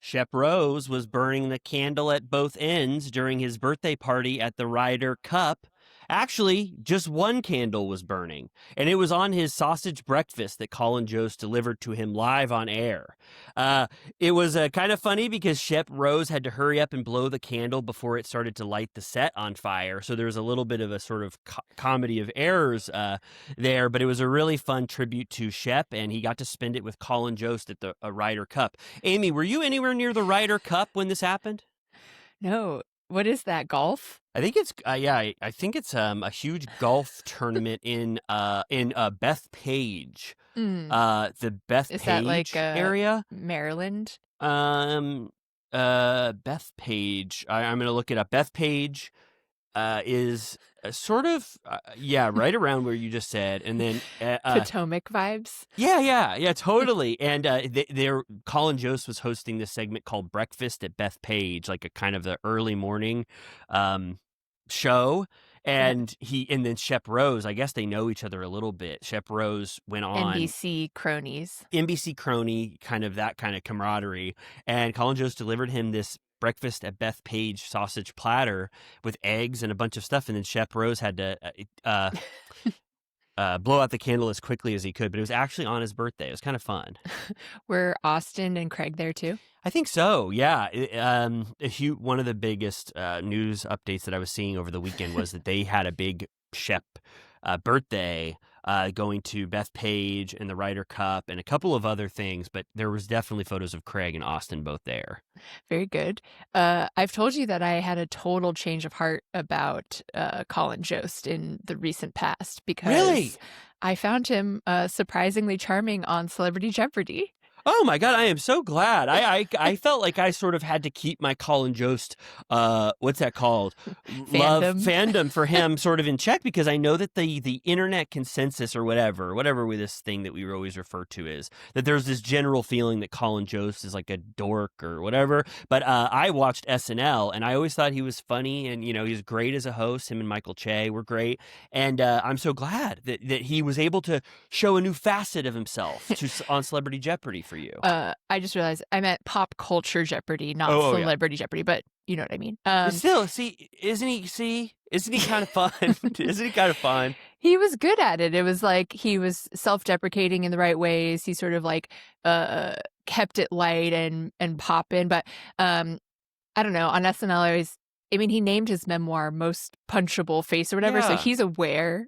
Shep Rose was burning the candle at both ends during his birthday party at the Ryder Cup. Actually, just one candle was burning, and it was on his sausage breakfast that Colin Jost delivered to him live on air. It was kind of funny because Shep Rose had to hurry up and blow the candle before it started to light the set on fire, so there was a little bit of a sort of comedy of errors there, but it was a really fun tribute to Shep, and he got to spend it with Colin Jost at the Ryder Cup. Amy, were you anywhere near the Ryder Cup when this happened? No. What is that, golf? I think it's I think it's a huge golf tournament in Bethpage. The Bethpage Is that like area? Maryland? Bethpage. I'm going to look it up. Bethpage is sort of right around where you just said, and then Potomac vibes. Yeah, totally. And Colin Jost was hosting this segment called Breakfast at Bethpage, like a kind of the early morning show. And then Shep Rose, I guess they know each other a little bit. Shep Rose went on NBC cronies, kind of that kind of camaraderie, and Colin Jost delivered him this breakfast at Bethpage sausage platter with eggs and a bunch of stuff, and then Shep Rose had to blow out the candle as quickly as he could, but it was actually on his birthday. It was kind of fun. Were Austin and Craig there too? I think so, yeah. One of the biggest news updates that I was seeing over the weekend was that they had a big Shep birthday going to Bethpage and the Ryder Cup and a couple of other things, but there was definitely photos of Craig and Austin both there. Very good. I've told you that I had a total change of heart about Colin Jost in the recent past because Really? I found him surprisingly charming on Celebrity Jeopardy. Oh my God, I am so glad. I felt like I sort of had to keep my Colin Jost, what's that called? Fandom for him sort of in check, because I know that the internet consensus or whatever with this thing that we always refer to is that there's this general feeling that Colin Jost is like a dork or whatever. But I watched SNL and I always thought he was funny, and he was great as a host. Him and Michael Che were great, and I'm so glad that he was able to show a new facet of himself on Celebrity Jeopardy. For you. I just realized I meant pop culture Jeopardy, not Celebrity Jeopardy, but you know what I mean. Still, isn't he kind of fun? Isn't he kind of fun? He was good at it. It was like he was self-deprecating in the right ways. He sort of like kept it light and poppin'. But I don't know, on SNL he named his memoir Most Punchable Face or whatever, Yeah. so he's aware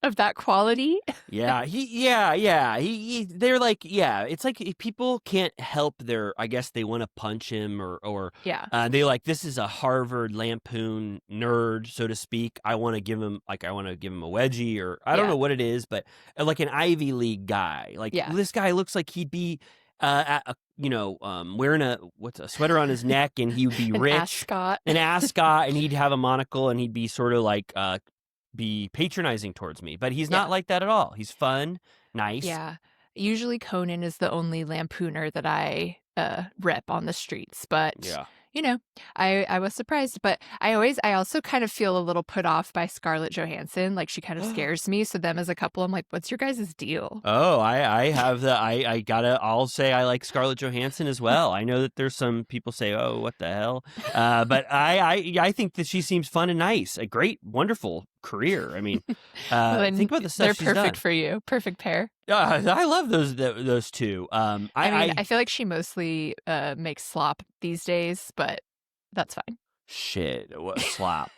of that quality. Yeah, they're like, it's like people can't help I guess they want to punch him or they like, this is a Harvard Lampoon nerd, so to speak. I want to give him a wedgie, or I don't know what it is, but like an Ivy League guy. Like this guy looks like he'd be wearing a sweater on his neck, and he would be rich, an ascot, and he'd have a monocle, and he'd be sort of like be patronizing towards me, but he's not like that at all. He's fun, nice. Yeah. Usually Conan is the only lampooner that I rep on the streets, but I was surprised. But I also kind of feel a little put off by Scarlett Johansson. Like, she kind of scares me. So them as a couple, I'm like, what's your guys' deal? Oh, I'll say I like Scarlett Johansson as well. I know that there's some people say, oh, what the hell? But I think that she seems fun and nice. A great, wonderful career. I mean, think about the stuff she's done. They're perfect for you. Perfect pair. I love those two. I feel like she mostly makes slop these days, but that's fine. Shit, what slop?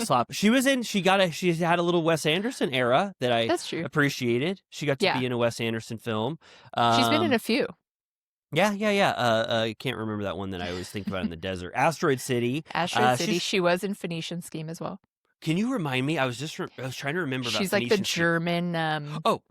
Slop. She had a little Wes Anderson era that I appreciated. She got to be in a Wes Anderson film. She's been in a few. Yeah. I can't remember that one that I always think about in the desert. Asteroid City. She was in Phoenician Scheme as well. Can you remind me? I was trying to remember about She's like the German,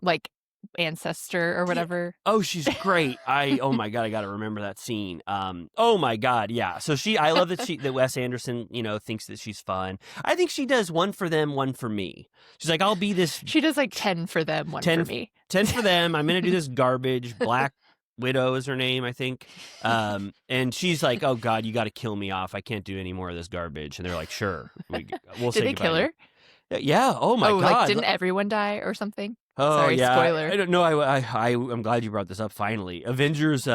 like ancestor or whatever. Yeah. Oh, she's great. Oh my God, I got to remember that scene. Oh my God, yeah. So I love that Wes Anderson, thinks that she's fun. I think she does one for them, one for me. She's like, I'll be this. She does like 10 for them, 10 for me. 10 for them. I'm gonna do this garbage. Black Widow is her name, I think. And she's like, oh God, you got to kill me off. I can't do any more of this garbage. And they're like, sure. We'll Did they kill her? Yeah. Oh my God. Like, didn't everyone die or something? Oh, sorry, yeah. spoiler. I don't know. I'm glad you brought this up finally. Avengers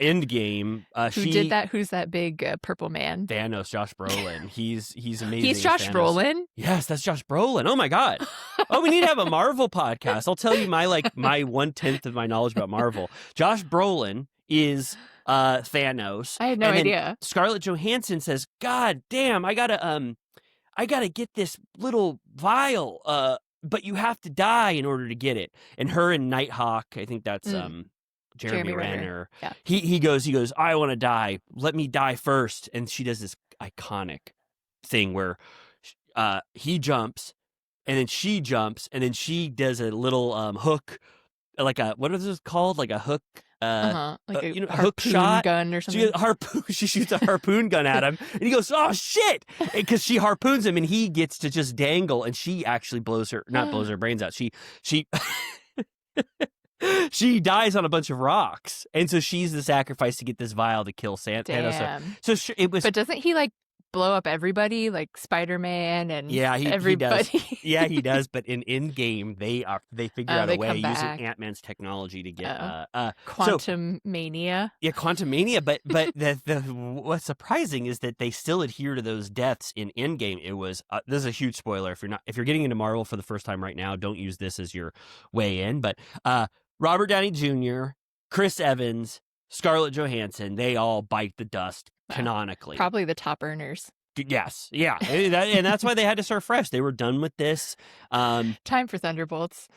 Endgame. Who did that? Who's that big purple man? Thanos, Josh Brolin. He's amazing. He's Josh Brolin? Yes, that's Josh Brolin. Oh my God. Oh, we need to have a Marvel podcast. I'll tell you my 1/10 of my knowledge about Marvel. Josh Brolin is Thanos. I had no idea. Scarlett Johansson says, "God damn, I gotta get this little vial. But you have to die in order to get it." And her and Nighthawk, I think that's Jeremy Renner. Yeah. He goes, "I want to die. Let me die first." And she does this iconic thing where he jumps, and then she jumps, and then she does a little hook, like what is this called? Like a hook. Like a hook shot gun or something. She shoots a harpoon gun at him, and he goes, "Oh shit!" Because she harpoons him, and he gets to just dangle, and she actually blows her brains out. She she dies on a bunch of rocks, and so she's the sacrifice to get this vial to kill Thanos. So it was. But doesn't he blow up everybody, like Spider-Man and everybody? He does. Yeah, he does. But in Endgame, they figure out a way using Ant-Man's technology to get quantum mania. Yeah, quantum mania. But the what's surprising is that they still adhere to those deaths in Endgame. It was this is a huge spoiler. If you're getting into Marvel for the first time right now, don't use this as your way in. But Robert Downey Jr., Chris Evans, Scarlett Johansson, they all bite the dust. Canonically, probably the top earners. Yes, yeah, and that's why they had to start fresh. They were done with this. Time for Thunderbolts.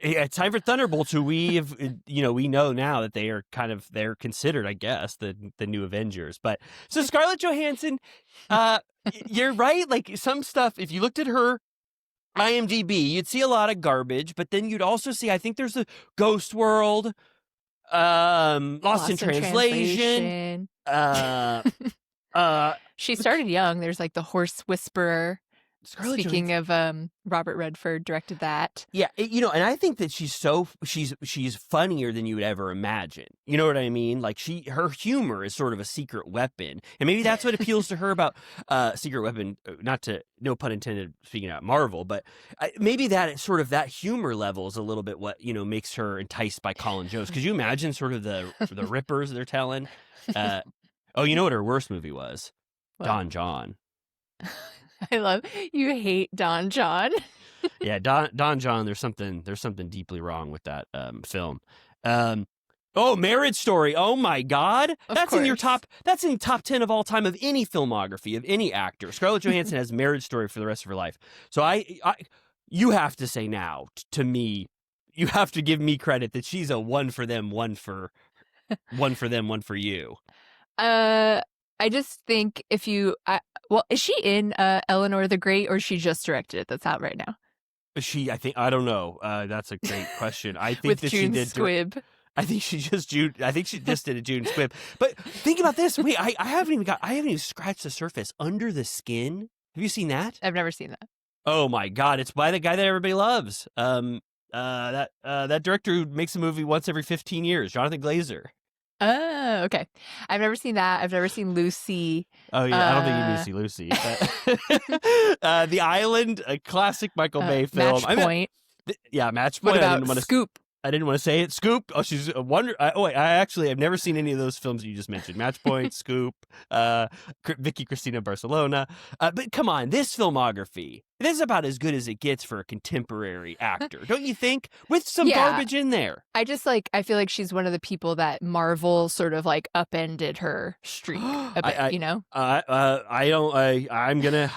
Yeah, time for Thunderbolts. Who we know now that they're considered, I guess, the new Avengers. But so Scarlett Johansson, you're right. Like some stuff, if you looked at her IMDb, you'd see a lot of garbage, but then you'd also see, I think there's a Ghost World. Lost in Translation. She started young. There's the Horse Whisperer. Speaking of Robert Redford directed that. Yeah, and I think that she's funnier than you would ever imagine. You know what I mean? Like her humor is sort of a secret weapon, and maybe that's what appeals to her about Secret Weapon. No pun intended, speaking about Marvel, but maybe that sort of that humor level is a little bit what makes her enticed by Colin Jost. Could you imagine sort of the rippers they're telling? You know what her worst movie was? What? Don John. I love you hate Don John. Yeah, Don John. There's something deeply wrong with that film. Marriage Story. Oh my God, that's in your top. That's in top 10 of all time of any filmography of any actor. Scarlett Johansson has Marriage Story for the rest of her life. So you have to say now to me, you have to give me credit that she's a one for them, one for them, one for you. I just think if you, is she in Eleanor the Great, or she just directed it? That's out right now. I don't know. That's a great question. I think with that June she did. Squibb. I think she just did a June Squibb. But think about this. Wait, I haven't even scratched the surface. Under the Skin. Have you seen that? I've never seen that. Oh my God! It's by the guy that everybody loves. That director who makes a movie once every 15 years, Jonathan Glazer. Oh, okay. I've never seen that. I've never seen Lucy. Oh, yeah. I don't think you need to see Lucy. But The Island, a classic Michael Bay film. Match Point. Match Point. What about Scoop? I didn't want to say it. Scoop. Oh, she's a wonder. I've never seen any of those films that you just mentioned. Match Point, Scoop, Vicky Cristina Barcelona. But come on, this filmography, this is about as good as it gets for a contemporary actor, don't you think? With some garbage in there. I feel like she's one of the people that Marvel sort of upended her streak a bit,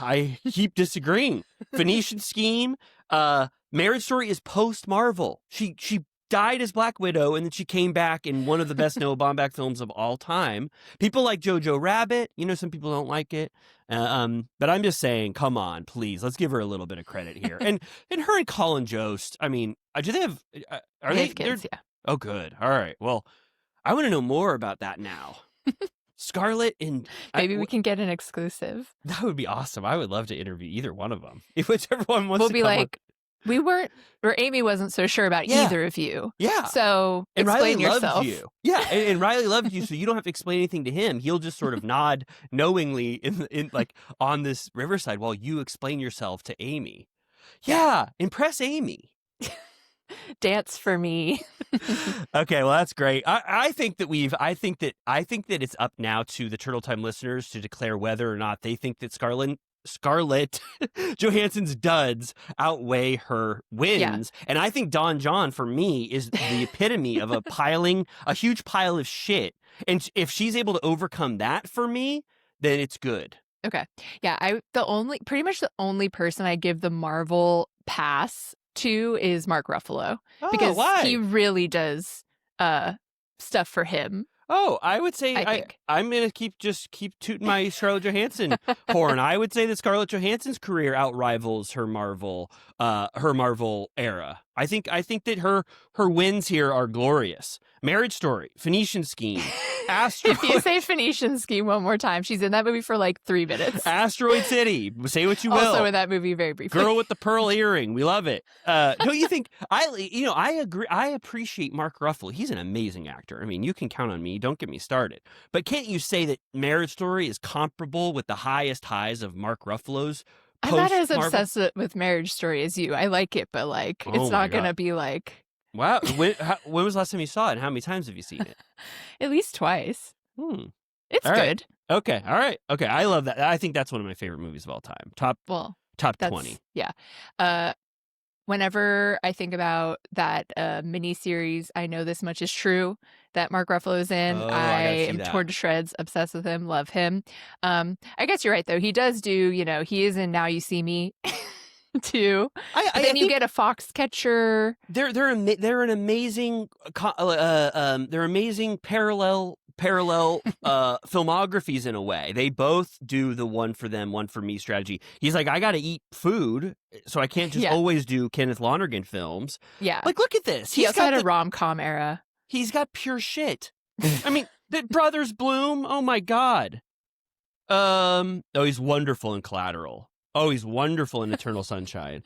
I keep disagreeing. Phoenician Scheme, Marriage Story is post-Marvel. She died as Black Widow, and then she came back in one of the best Noah Baumbach films of all time. People like Jojo Rabbit. Some people don't like it. But I'm just saying, come on, please. Let's give her a little bit of credit here. And her and Colin Jost, I mean, do they have... Are they have kids, yeah. Oh, good. All right. Well, I want to know more about that now. Scarlett and... Maybe we can get an exclusive. That would be awesome. I would love to interview either one of them. If whichever one wants to be come on. We weren't, or Amy wasn't so sure about either of you. Yeah. So and explain Riley yourself. Loved you. Yeah. And Riley loved you, so you don't have to explain anything to him. He'll just sort of nod knowingly in on this riverside while you explain yourself to Amy. Yeah. Impress Amy. Dance for me. Okay, well that's great. I think that it's up now to the Turtle Time listeners to declare whether or not they think that Scarlett Johansson's duds outweigh her wins. Yeah. And I think Don John, for me, is the epitome of a huge pile of shit. And if she's able to overcome that for me, then it's good. Okay. Yeah, pretty much the only person I give the Marvel pass to is Mark Ruffalo. Because why? he really does stuff for him. Oh, I would say I'm gonna keep tooting my Scarlett Johansson horn. I would say that Scarlett Johansson's career outrivals her Marvel era. I think that her wins here are glorious. Marriage Story, Phoenician Scheme, Asteroid. If you say Phoenician Scheme one more time, she's in that movie for like 3 minutes. Asteroid City, say what you will. Also in that movie, very briefly. Girl with the pearl earring, we love it. Don't you think? I agree. I appreciate Mark Ruffalo. He's an amazing actor. I mean, you can count on me. Don't get me started. But can't you say that Marriage Story is comparable with the highest highs of Mark Ruffalo's? I'm not as obsessed with Marriage Story as you. I like it, but it's not going to be like... Wow. When was the last time you saw it, and how many times have you seen it? At least twice. It's all good. Right. Okay. All right. Okay. I love that. I think that's one of my favorite movies of all time. Top 20. Yeah. Whenever I think about that miniseries, I Know This Much Is True, that Mark Ruffalo's in, I am torn to shreds, obsessed with him, love him. I guess you're right, though. He does do, he is in Now You See Me, too. Then you get a Foxcatcher. They're an amazing, they're amazing parallel filmographies in a way. They both do the one for them, one for me strategy. He's like, I got to eat food, so I can't just always do Kenneth Lonergan films. Yeah. Like, look at this. He also had a rom-com era. He's got pure shit. I mean, the Brothers Bloom, oh my God. He's wonderful in Collateral. Oh, he's wonderful in Eternal Sunshine.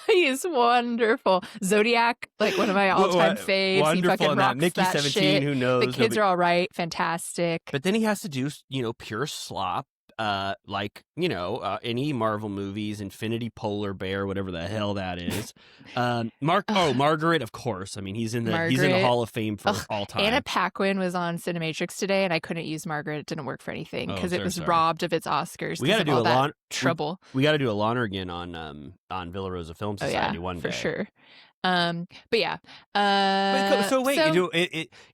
He's wonderful. Zodiac, like one of my all-time faves. Wonderful he fucking rocks Mickey that 17, shit. who knows? The kids are all right. Fantastic. But then he has to do, pure slop. Any Marvel movies, Infinity Polar Bear, whatever the hell that is. Margaret, of course. I mean, he's in the Hall of Fame for all time. Anna Paquin was on Cinematrix today, and I couldn't use Margaret. It didn't work for anything because it was robbed of its Oscars. We got to do trouble. We got to do a Lonergan on Villa Rosa Film Society one day for sure. But yeah.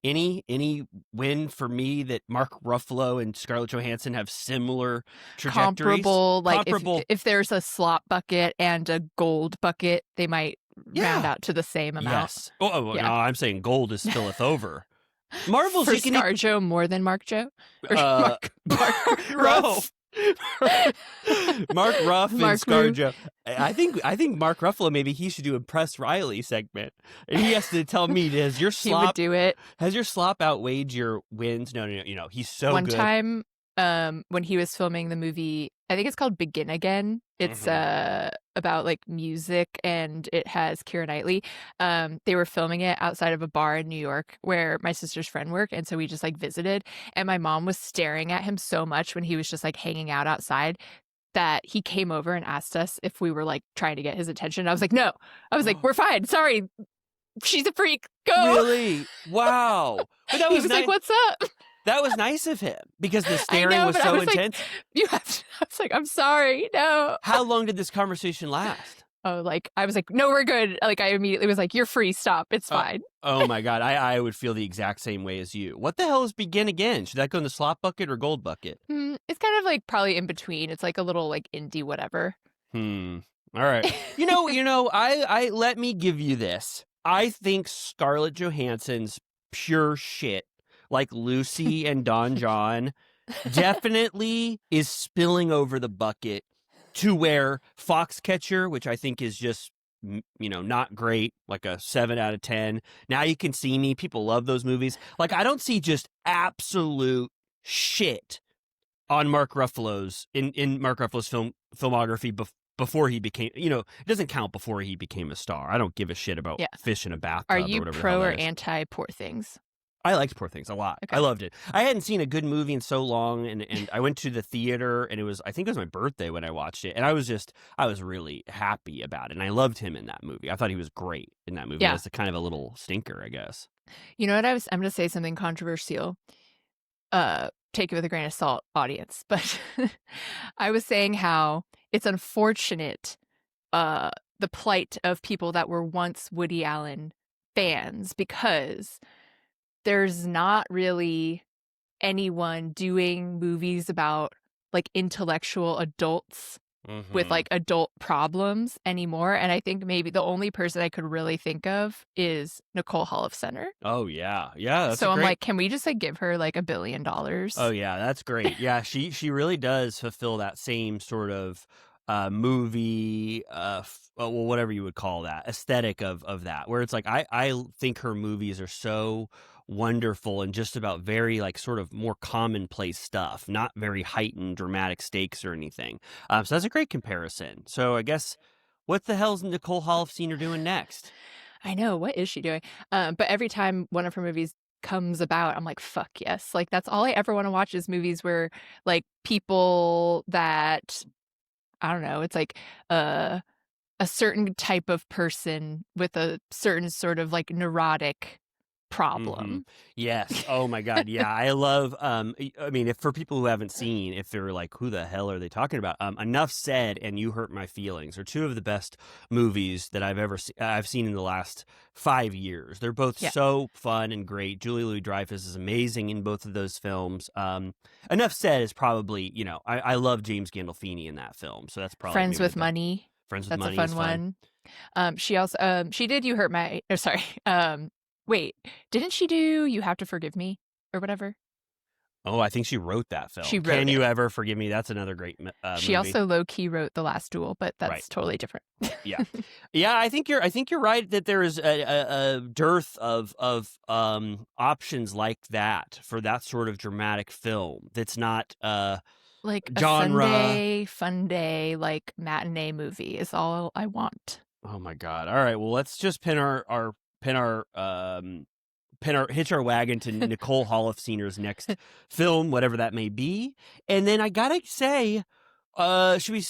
Any win for me that Mark Ruffalo and Scarlett Johansson have similar trajectories? Comparable. If there's a slop bucket and a gold bucket, they might round out to the same amount. Yes. No, I'm saying gold is spilleth over. Marvel's for ScarJo more than Mark Joe? Or Mark Ruff. Mark Ruff and ScarJo. I think Mark Ruffalo, maybe he should do a Press Riley segment, and he has to tell me, has your slop? He would do it. Has your slop outweighed your wins? No. He's so good. One time, when he was filming the movie, I think it's called Begin Again. It's about like music, and it has Keira Knightley. They were filming it outside of a bar in New York where my sister's friend worked, and so we just like visited. And my mom was staring at him so much when he was just like hanging out outside that he came over and asked us if we were like trying to get his attention. I was like, no. I was like, we're fine. Sorry, she's a freak. Go. Really? Wow. But that was he was like, what's up? That was nice of him because the staring was so intense. I was like, I'm sorry, no. How long did this conversation last? Oh, I was like, no, we're good. Like, I immediately was like, you're free, stop, it's fine. Oh my God, I would feel the exact same way as you. What the hell is Begin Again? Should that go in the slop bucket or gold bucket? It's kind of like probably in between. It's like a little like indie whatever. All right. I let me give you this. I think Scarlett Johansson's pure shit, like Lucy and Don John, definitely is spilling over the bucket to where Foxcatcher, which I think is just, not great, like a 7 out of 10. Now You Can See Me. People love those movies. Like, I don't see just absolute shit on Mark Ruffalo's, in Mark Ruffalo's filmography before he became, it doesn't count before he became a star. I don't give a shit about Fish in a Bathtub. Are you or whatever pro or anti Poor Things? I liked Poor Things a lot. Okay. I loved it. I hadn't seen a good movie in so long, and I went to the theater, and I think it was my birthday when I watched it, and I was really happy about it, and I loved him in that movie. I thought he was great in that movie. Yeah. As kind of a little stinker, I guess. You know what I'm going to say something controversial. Take it with a grain of salt, audience. But I was saying how it's unfortunate the plight of people that were once Woody Allen fans, because there's not really anyone doing movies about like intellectual adults with like adult problems anymore. And I think maybe the only person I could really think of is Nicole Holofcener. Oh yeah. That's so I'm like, can we just like give her like $1 billion? Oh yeah, that's great. Yeah, she really does fulfill that same sort of movie, well, whatever you would call that, aesthetic of that, where it's like I think her movies are so wonderful and just about very like sort of more commonplace stuff, not very heightened dramatic stakes or anything. So that's a great comparison. So I guess, what the hell's Nicole Holofcener doing next? I know, what is she doing? But every time one of her movies comes about, I'm like, fuck yes. Like, that's all I ever want to watch, is movies where like people that, I don't know, it's like a certain type of person with a certain sort of like neurotic problem. Yes. Oh my God. Yeah. I love, I mean, if for people who haven't seen, if they're like, who the hell are they talking about? Enough Said and You Hurt My Feelings are two of the best movies that I've seen in the last 5 years. They're both so fun and great. Julia Louis-Dreyfus is amazing in both of those films. Enough Said is probably, I love James Gandolfini in that film. So that's probably Friends with Money. Friends with Money. That's a fun one. She also, she did You Hurt My, wait, didn't she do You Have to Forgive Me or whatever? Oh, I think she wrote that film. She wrote Can You Ever Forgive Me? That's another great She movie. also low-key wrote The Last Duel, but that's totally different. Yeah. I think you're right that there is a dearth of options like that for that sort of dramatic film that's not like genre. A Sunday fun day, like matinee movie is all I want. Oh my God. All right, well, let's just hitch our wagon to Nicole Holofcener's next film, whatever that may be. And then I gotta say, should we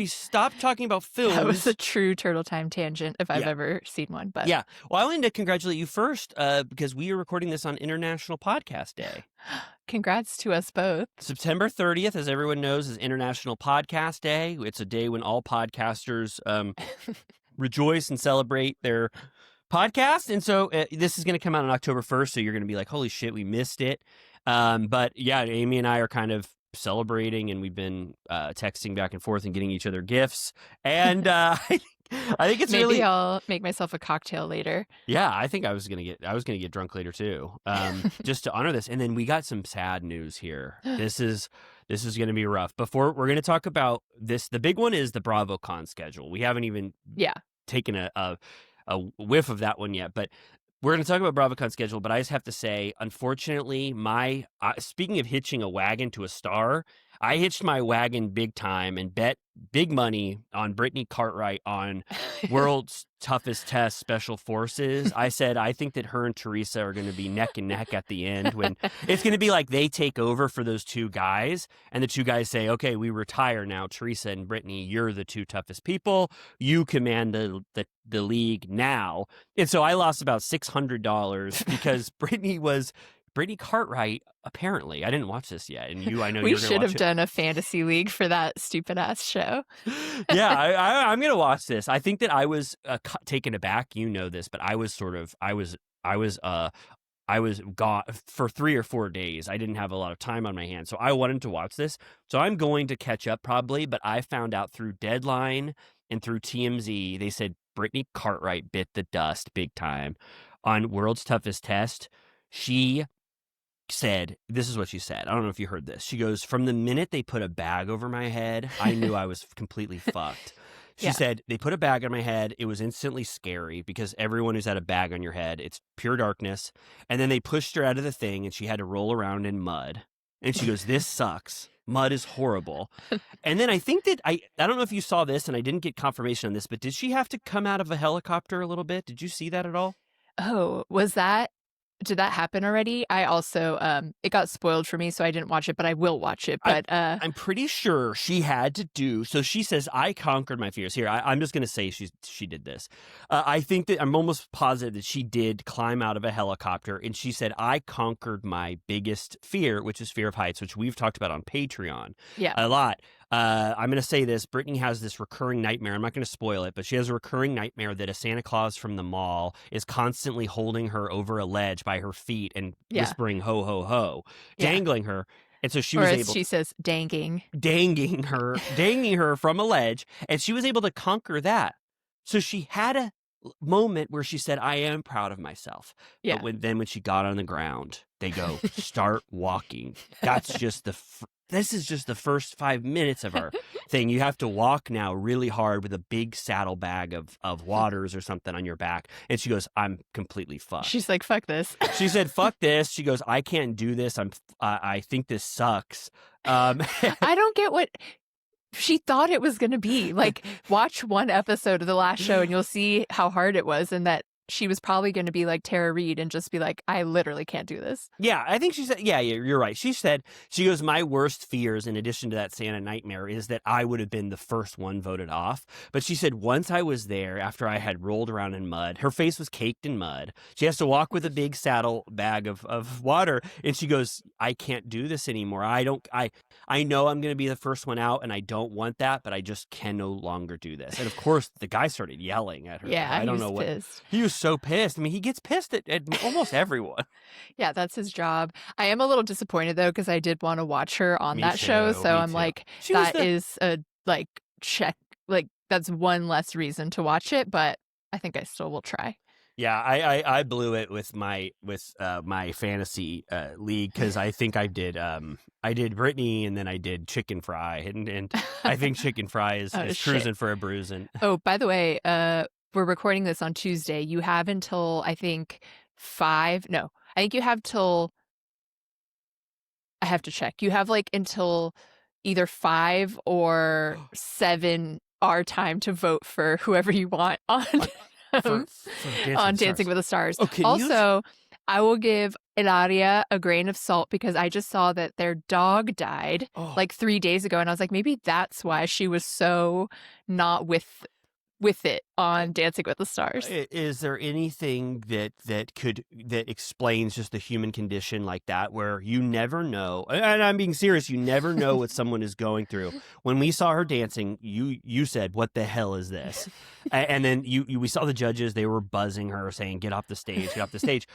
stop talking about films? That was a true Turtle Time tangent if I've ever seen one. But yeah. Well, I wanted to congratulate you first, because we are recording this on International Podcast Day. Congrats to us both. September 30th, as everyone knows, is International Podcast Day. It's a day when all podcasters rejoice and celebrate their podcast. And so this is going to come out on October 1st. So you're going to be like, holy shit, we missed it. But yeah, Amy and I are kind of celebrating, and we've been texting back and forth and getting each other gifts. And I think it's maybe I'll make myself a cocktail later. Yeah, I think I was gonna get drunk later too, just to honor this. And then we got some sad news here. This is gonna be rough. Before we're gonna talk about this, the big one is the BravoCon schedule. We haven't even taken a whiff of that one yet, but we're going to talk about BravoCon schedule. But I just have to say, unfortunately, speaking of hitching a wagon to a star, I hitched my wagon big time and bet big money on Brittany Cartwright on World's Toughest Test Special Forces. I said, I think that her and Teresa are going to be neck and neck at the end, when it's going to be like they take over for those two guys, and the two guys say, okay, we retire now. Teresa and Brittany, you're the two toughest people. You command the league now. And so I lost about $600 because Brittany Cartwright, apparently. I didn't watch this yet, and I know we should have done a fantasy league for that stupid ass show. Yeah, I'm gonna watch this. I think that I was taken aback. You know this, but I was gone for 3 or 4 days. I didn't have a lot of time on my hands, so I wanted to watch this. So I'm going to catch up probably. But I found out through Deadline and through TMZ, they said Brittany Cartwright bit the dust big time on World's Toughest Test. She said, this is what she said. I don't know if you heard this. She goes, from the minute they put a bag over my head, I knew I was completely fucked. She said, they put a bag on my head. It was instantly scary because everyone who's had a bag on your head, it's pure darkness. And then they pushed her out of the thing and she had to roll around in mud. And she goes, this sucks. Mud is horrible. And then I think that I don't know if you saw this, and I didn't get confirmation on this, but did she have to come out of a helicopter a little bit? Did you see that at all? Oh, was that Did that happen already? I also it got spoiled for me, so I didn't watch it, but I will watch it. But I'm pretty sure she had to do. So she says, "I conquered my fears." Here, I'm just going to say she did this. I think that I'm almost positive that she did climb out of a helicopter, and she said, "I conquered my biggest fear, which is fear of heights," which we've talked about on Patreon a lot. I'm going to say this. Brittany has this recurring nightmare. I'm not going to spoil it, but she has a recurring nightmare that a Santa Claus from the mall is constantly holding her over a ledge by her feet and whispering, "Ho, ho, ho," dangling her. And so she was able, she says, danging her from a ledge. And she was able to conquer that. So she had a moment where she said, "I am proud of myself." Yeah. But when she got on the ground, they go, "Start walking." That's just this is just the first 5 minutes of our thing. You have to walk now really hard with a big saddlebag of waters or something on your back. And she goes, "I'm completely fucked." She's like, "Fuck this." She said, "Fuck this." She goes, "I can't do this. I think this sucks." I don't get what she thought it was going to be. Like, watch one episode of the last show and you'll see how hard it was, and that she was probably going to be like Tara Reid and just be like, "I literally can't do this." Yeah, I think she said, yeah, you're right. She goes, "My worst fears, in addition to that Santa nightmare, is that I would have been the first one voted off." But she said once I was there, after I had rolled around in mud, her face was caked in mud. She has to walk with a big saddle bag of water. And she goes, "I can't do this anymore. I know I'm going to be the first one out, and I don't want that, but I just can no longer do this." And of course, the guy started yelling at her. Yeah, I don't know what. Pissed. He was so pissed. I mean, he gets pissed at almost everyone. Yeah, that's his job. I am a little disappointed though, because I did want to watch her on that show. So I'm like, that is a check. Like, that's one less reason to watch it, but I think I still will try. Yeah, I blew it with my fantasy league, because I think I did Brittany, and then I did Chicken Fry, and I think Chicken Fry is cruising for a bruising. Oh, by the way, we're recording this on Tuesday. You have until, I think, 5. No, I think you have till, I have to check. You have like until either 5 or 7 our time to vote for whoever you want on on Dancing with the Stars. Also, I will give Ilaria a grain of salt, because I just saw that their dog died like 3 days ago, and I was like, maybe that's why she was so not with it on Dancing with the Stars. Is there anything that explains just the human condition like that, where you never know, and I'm being serious, you never know what someone is going through? When we saw her dancing, you said, "What the hell is this?" And then we saw the judges, they were buzzing her, saying, "Get off the stage, get off the stage."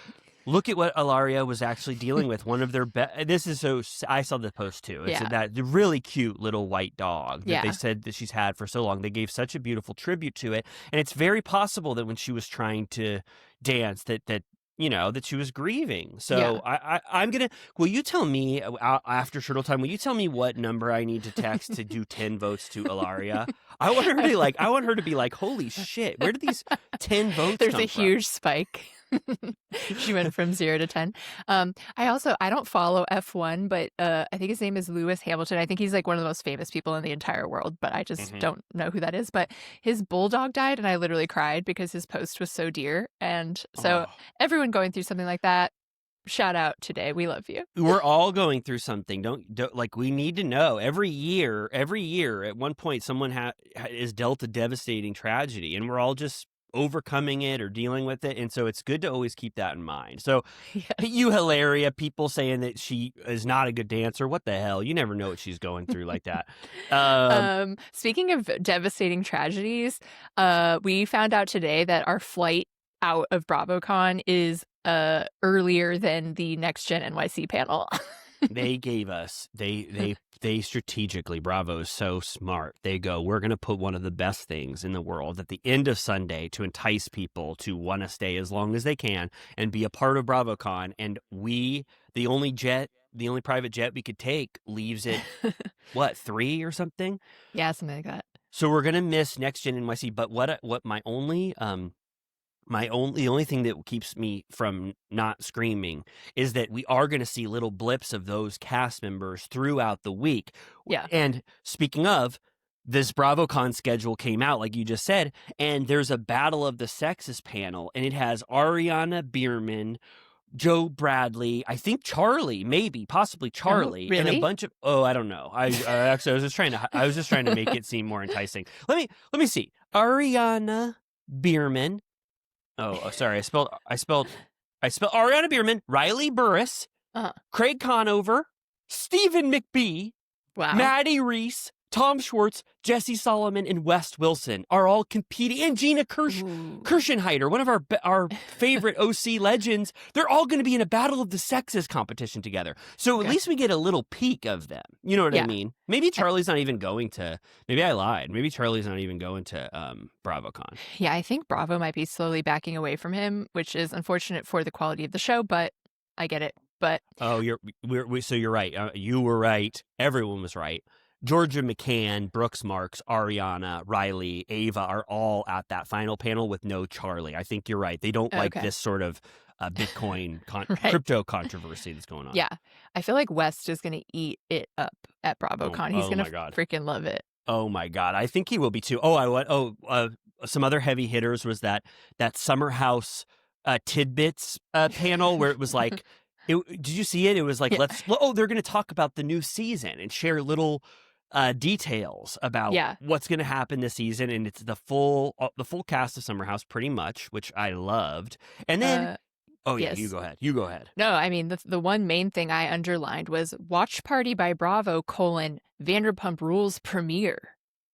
Look at what Ilaria was actually dealing with. One of their this is so. I saw the post too. It's that really cute little white dog that they said that she's had for so long. They gave such a beautiful tribute to it, and it's very possible that when she was trying to dance, that she was grieving. So I'm gonna. Will you tell me after Shirtle Time? Will you tell me what number I need to text to do 10 votes to Ilaria? I want her to be like. I want her to be like, "Holy shit! Where did these 10 votes There's come a from?" huge spike. She went from 0 to 10. I don't follow F1, but I think his name is Lewis Hamilton. I think he's like one of the most famous people in the entire world, but I just don't know who that is. But his bulldog died, and I literally cried because his post was so dear. And so everyone going through something like that, shout out today. We love you. We're all going through something. Don't like, we need to know every year at one point someone is dealt a devastating tragedy, and we're all just overcoming it or dealing with it. And so it's good to always keep that in mind. So you Hilaria, people saying that she is not a good dancer, what the hell? You never know what she's going through like that. Speaking of devastating tragedies, we found out today that our flight out of BravoCon is earlier than the Next Gen NYC panel. They gave us, they strategically, Bravo is so smart. They go, "We're going to put one of the best things in the world at the end of Sunday to entice people to want to stay as long as they can and be a part of BravoCon." And the only private jet we could take leaves at what, 3 or something? Yeah, something like that. So we're going to miss Next Gen NYC. But what my only the only thing that keeps me from not screaming is that we are going to see little blips of those cast members throughout the week. Yeah. And speaking of, this BravoCon schedule came out, like you just said, and there's a Battle of the Sexes panel, and it has Ariana Bierman, Joe Bradley, I think Charlie, maybe, possibly Charlie, really? and a bunch of I don't know. Actually I was just trying to make it seem more enticing. Let me see. Ariana Bierman. Oh, sorry. I spelled Ariana Bierman, Riley Burris, Craig Conover, Stephen McBee, Maddie Reese, Tom Schwartz, Jesse Solomon, and Wes Wilson are all competing. And Gina Kirschenheiter, one of our favorite OC legends. They're all going to be in a Battle of the Sexes competition together. So at least we get a little peek of them. You know what I mean? Maybe Charlie's not even going to. Maybe I lied. Maybe Charlie's not even going to BravoCon. Yeah, I think Bravo might be slowly backing away from him, which is unfortunate for the quality of the show, but I get it. But so you're right. You were right. Everyone was right. Georgia McCann, Brooks Marks, Ariana, Riley, Ava are all at that final panel with no Charlie. I think you're right. They don't like this sort of Bitcoin crypto controversy that's going on. Yeah. I feel like West is going to eat it up at BravoCon. He's going to freaking love it. Oh, my God. I think he will be, too. Some other heavy hitters was that Summer House tidbits panel where it was like, did you see it? It was like, they're going to talk about the new season and share little details about what's going to happen this season, and it's the full cast of Summer House pretty much, which I loved. And then you go ahead. No, I mean the one main thing I underlined was Watch Party by Bravo: Vanderpump Rules premiere.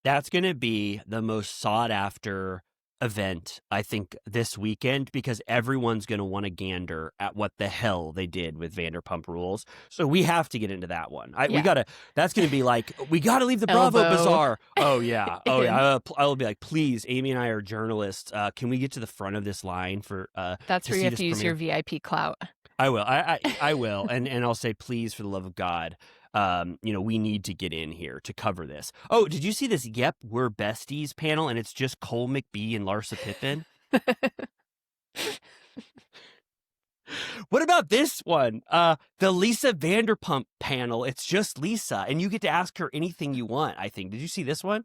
That's going to be the most sought after event, I think, this weekend, because everyone's going to want to gander at what the hell they did with Vanderpump Rules. So we have to get into that one. That's going to be like, we got to leave the Bravo Bazaar. Oh, yeah. Oh, yeah. I'll be like, please, Amy and I are journalists. Can we get to the front of this line for that's where you have to use your VIP clout. I will. I will. And I'll say, please, for the love of God, we need to get in here to cover this. Oh, did you see this Yep, We're Besties panel? And it's just Cole McBee and Larsa Pippen. What about this one? The Lisa Vanderpump panel. It's just Lisa, and you get to ask her anything you want, I think. Did you see this one?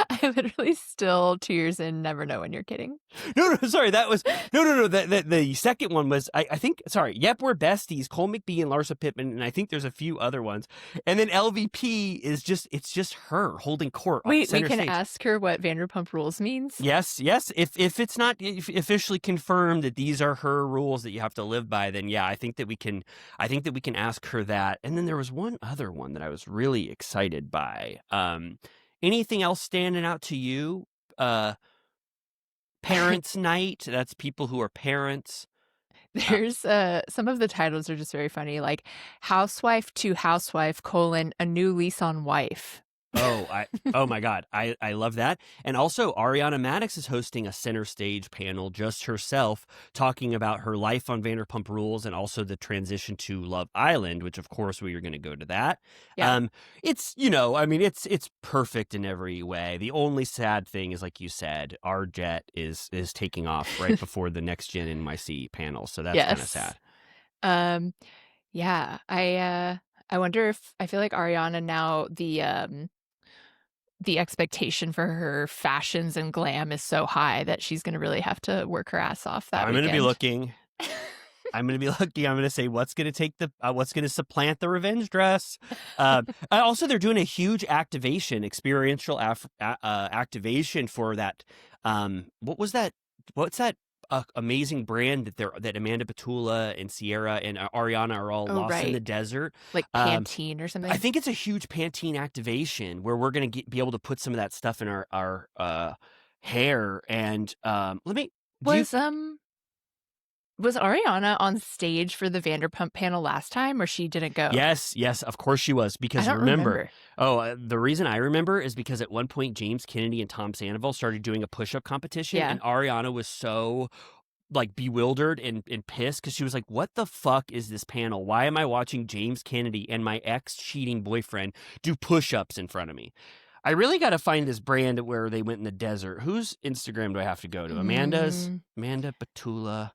I literally still 2 years in never know when you're kidding. No, sorry. That was no. The second one was I think. Sorry. Yep, We're Besties. Cole McBee and Larsa Pippen, and I think there's a few other ones. And then LVP is just her holding court. Wait, we can stage. Ask her what Vanderpump Rules means. Yes. If it's not officially confirmed that these are her rules that you have to live by, then I think that we can ask her that. And then there was one other one that I was really excited by. Anything else standing out to you? Parents' night. That's people who are parents. There's some of the titles are just very funny, like Housewife to Housewife: A New Lease on Wife. Oh my God. I love that. And also Ariana Madix is hosting a center stage panel just herself, talking about her life on Vanderpump Rules and also the transition to Love Island, which of course we are going to go to that. Yeah. It's perfect in every way. The only sad thing is, like you said, our jet is taking off right before the Next Gen NYC panel. So that's kind of sad. Yeah. I wonder if, I feel like Ariana now, the expectation for her fashions and glam is so high that she's going to really have to work her ass off that weekend. I'm going to be looking. I'm going to say what's going to supplant the revenge dress. Also, they're doing a huge experiential activation for that. What was that? What's that? Amazing brand that Amanda Petula and Sierra and Ariana are all lost in the desert, like Pantene or something. I think it's a huge Pantene activation where we're going to be able to put some of that stuff in our hair. And was Ariana on stage for the Vanderpump panel last time, or she didn't go? Yes, of course she was. Because remember. The reason I remember is because at one point James Kennedy and Tom Sandoval started doing a push-up competition, and Ariana was so bewildered and pissed because she was like, "What the fuck is this panel? Why am I watching James Kennedy and my ex-cheating boyfriend do push-ups in front of me?" I really got to find this brand where they went in the desert. Whose Instagram do I have to go to? Amanda Petula.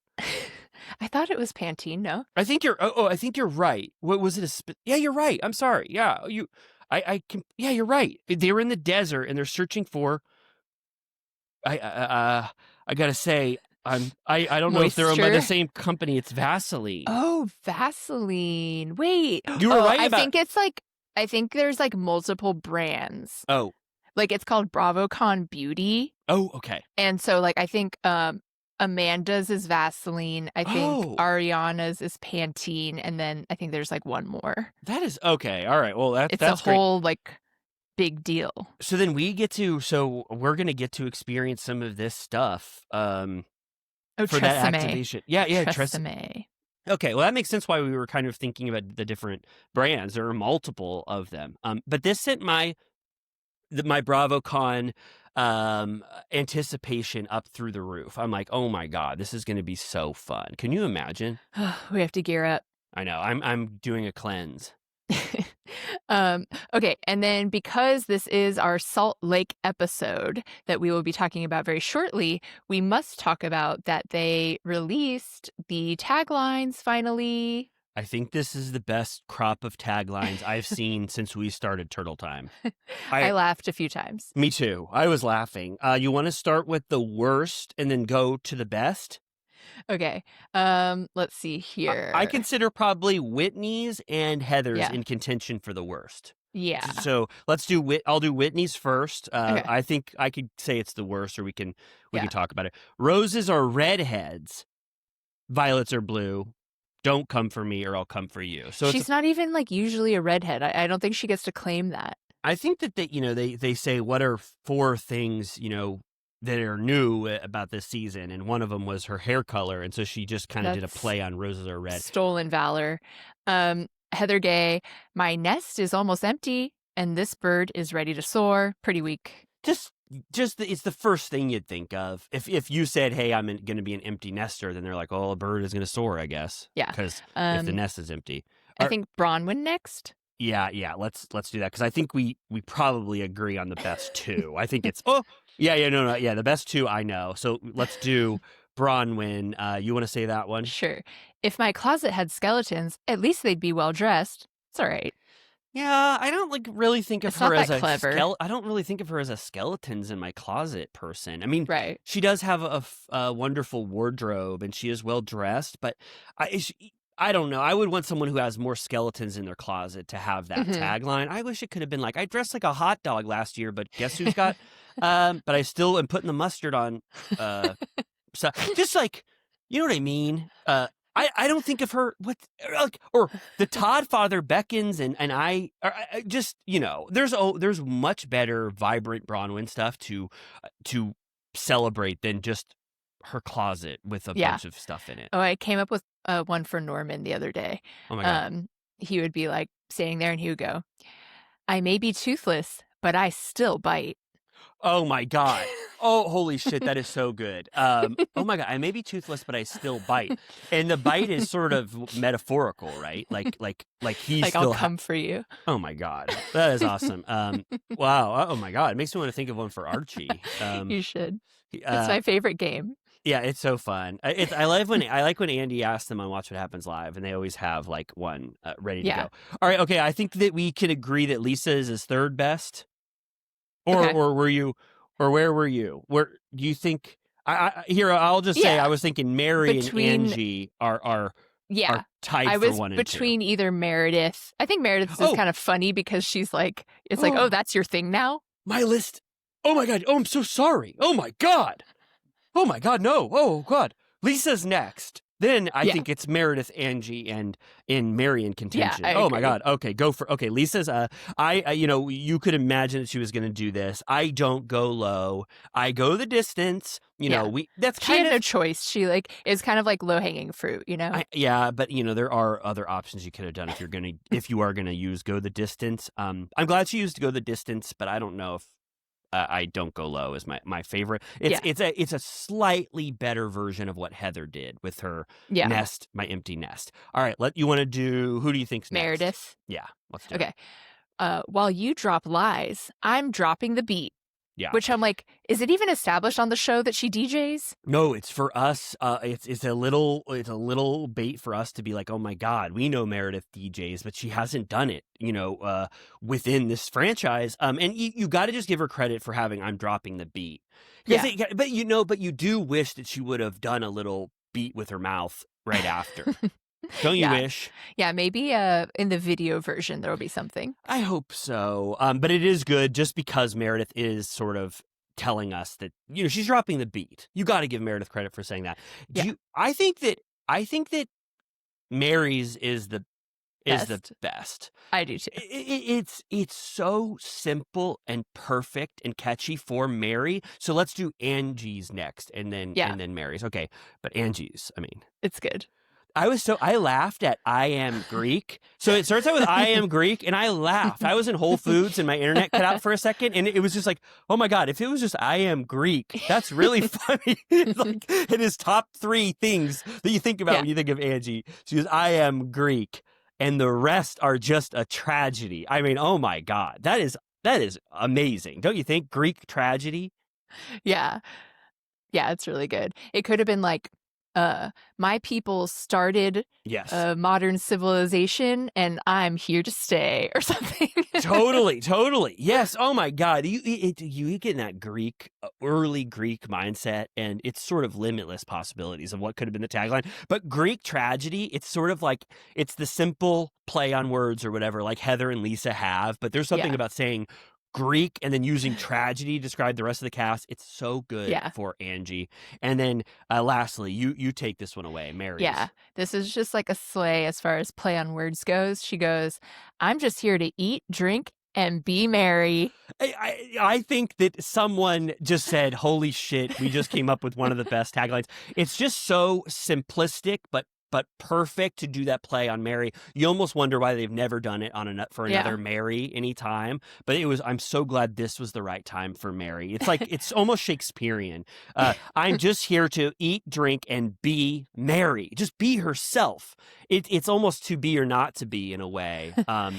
I thought it was Pantene. No, I think you're. I think you're right. What was it? Yeah, you're right. I'm sorry. Yeah, you. I can. Yeah, you're right. They were in the desert and they're searching for. I gotta say, I don't know if they're owned by the same company. It's Vaseline. Oh, Vaseline. Wait. You were right about... I think there's like multiple brands. Oh. Like it's called BravoCon Beauty. Oh, okay. And so like I think Amanda's is Vaseline. I think Ariana's is Pantene, and then I think there's like one more. That is okay. All right. Well, that's a whole like big deal. So then we're gonna get to experience some of this stuff. For that activation. Yeah, Tresemme. Okay, well that makes sense why we were kind of thinking about the different brands. There are multiple of them. But this sent my BravoCon anticipation up through the roof. I'm like, oh my God, this is going to be so fun. Can you imagine? We have to gear up. I know. I'm doing a cleanse. Okay, and then because this is our Salt Lake episode that we will be talking about very shortly, we must talk about that they released the taglines finally. I think this is the best crop of taglines I've seen since we started Turtle Time. I laughed a few times. Me too. I was laughing. You want to start with the worst and then go to the best? Okay. Let's see here. I consider probably Whitney's and Heather's in contention for the worst. Yeah. So let's do I'll do Whitney's first. Okay. I think I could say it's the worst, or we can talk about it. Roses are redheads. Violets are blue. Don't come for me or I'll come for you. So she's not even like usually a redhead. I don't think she gets to claim that. I think that they say what are 4 things, that are new about this season, and one of them was her hair color, and so she just kind of did a play on Roses Are Red. Stolen valor. Heather Gay, my nest is almost empty, and this bird is ready to soar. Pretty weak. Just it's the first thing you'd think of. If you said, hey, I'm going to be an empty nester, then they're like, oh, a bird is going to soar, I guess. Yeah. Because if the nest is empty. I think Bronwyn next. Yeah, let's do that, because I think we probably agree on the best 2. I think it's the best 2 I know. So let's do Bronwyn. You want to say that one? Sure. If my closet had skeletons, at least they'd be well dressed. It's all right. Yeah, I don't really think of her as clever. I don't really think of her as a skeletons in my closet person. I mean, right. She does have a wonderful wardrobe and she is well dressed, but I don't know. I would want someone who has more skeletons in their closet to have that tagline. I wish it could have been like, I dressed like a hot dog last year, but guess who's got, but I still am putting the mustard on. So just like, you know what I mean? I don't think of her or the Todd father beckons and I just, there's much better vibrant Bronwyn stuff to celebrate than just her closet with a bunch of stuff in it. Oh, I came up with one for Norman the other day. Oh my God. He would be like standing there and he would go, I may be toothless, but I still bite. Oh my God. Oh, holy shit. That is so good. Oh my God. I may be toothless, but I still bite. And the bite is sort of metaphorical, right? Like he's like, still I'll come for you. Oh my God. That is awesome. Wow. Oh my God. It makes me want to think of one for Archie. You should. It's my favorite game. Yeah, it's so fun. I like when Andy asks them on Watch What Happens Live, and they always have like one ready to go. All right, okay. I think that we can agree that Lisa is his third best. Or were you, or where were you? Where do you think? I'll just say I was thinking Mary and Angie are tied I for was 1 and 2. Between either Meredith. I think Meredith is kind of funny because she's like, it's like, oh, that's your thing now. My list. Oh my God. Oh, I'm so sorry. Oh my God. Oh my God. No. Oh God. Lisa's next. Then I think it's Meredith, Angie, and in Mary in contention. Yeah, oh my God. Okay, Lisa's. You could imagine that she was going to do this. I don't go low. I go the distance. She had no choice. She is kind of like low hanging fruit. But there are other options you could have done if you are gonna use go the distance. I'm glad she used go the distance, but I don't know if. I don't go low is my favorite. It's a slightly better version of what Heather did with her nest, my empty nest. All right, you want to do, who do you think's next? Meredith. Yeah, let's do it. Okay. While you drop lies, I'm dropping the beat. Yeah. Which I'm like, is it even established on the show that she DJs? No, it's for us. It's a little bait for us to be like, oh my God, we know Meredith DJs, but she hasn't done it, within this franchise. And you got to just give her credit for having I'm Dropping the Beat. Yeah. But you do wish that she would have done a little beat with her mouth right after. Don't you wish? Yeah, maybe in the video version there will be something. I hope so. But it is good just because Meredith is sort of telling us that, she's dropping the beat. You got to give Meredith credit for saying that. I think that Mary's is the best. I do too. It's so simple and perfect and catchy for Mary. So let's do Angie's next and then Mary's. Okay, but Angie's, it's good. I laughed at I Am Greek. So it starts out with I Am Greek, and I laughed. I was in Whole Foods and my internet cut out for a second, and it was just like, oh my God, if it was just I Am Greek, that's really funny. It's like, it is top 3 things that you think about when you think of Angie. She goes, I am Greek, and the rest are just a tragedy. Oh my God, that is amazing. Don't you think? Greek tragedy? Yeah. Yeah, it's really good. It could have been like, my people started modern civilization and I'm here to stay or something. Totally. Yes. Oh my God. You get in that early Greek mindset, and it's sort of limitless possibilities of what could have been the tagline. But Greek tragedy, it's sort of like, it's the simple play on words or whatever, like Heather and Lisa have, but there's something about saying Greek and then using tragedy to describe the rest of the cast. It's so good for Angie. And then lastly, you take this one away, Mary's. Yeah, this is just like a sleigh as far as play on words goes. She goes, I'm just here to eat, drink, and be merry. I think that someone just said, holy shit, we just came up with one of the best taglines. It's just so simplistic, but perfect to do that play on Mary. You almost wonder why they've never done it for another Mary anytime. But I'm so glad this was the right time for Mary. It's like, it's almost Shakespearean. I'm just here to eat, drink, and be Mary. Just be herself. It's almost to be or not to be in a way,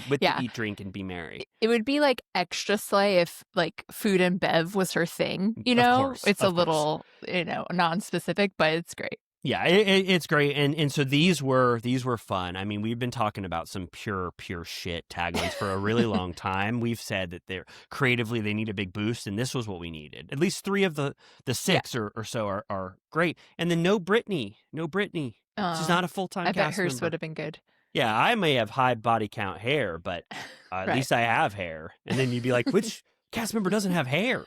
with the eat, drink, and be merry. It would be like extra sleigh if like food and bev was her thing, Of course, it's a little, non-specific, but it's great. Yeah, it's great, and so these were fun. We've been talking about some pure shit taglines for a really long time. We've said that they're creatively they need a big boost, and this was what we needed. At least 3 of the 6 or so are great, and then no Brittany. She's not a full-time cast member. I bet hers would have been good. Yeah, I may have high body count hair, but at least I have hair. And then you'd be like, which cast member doesn't have hair?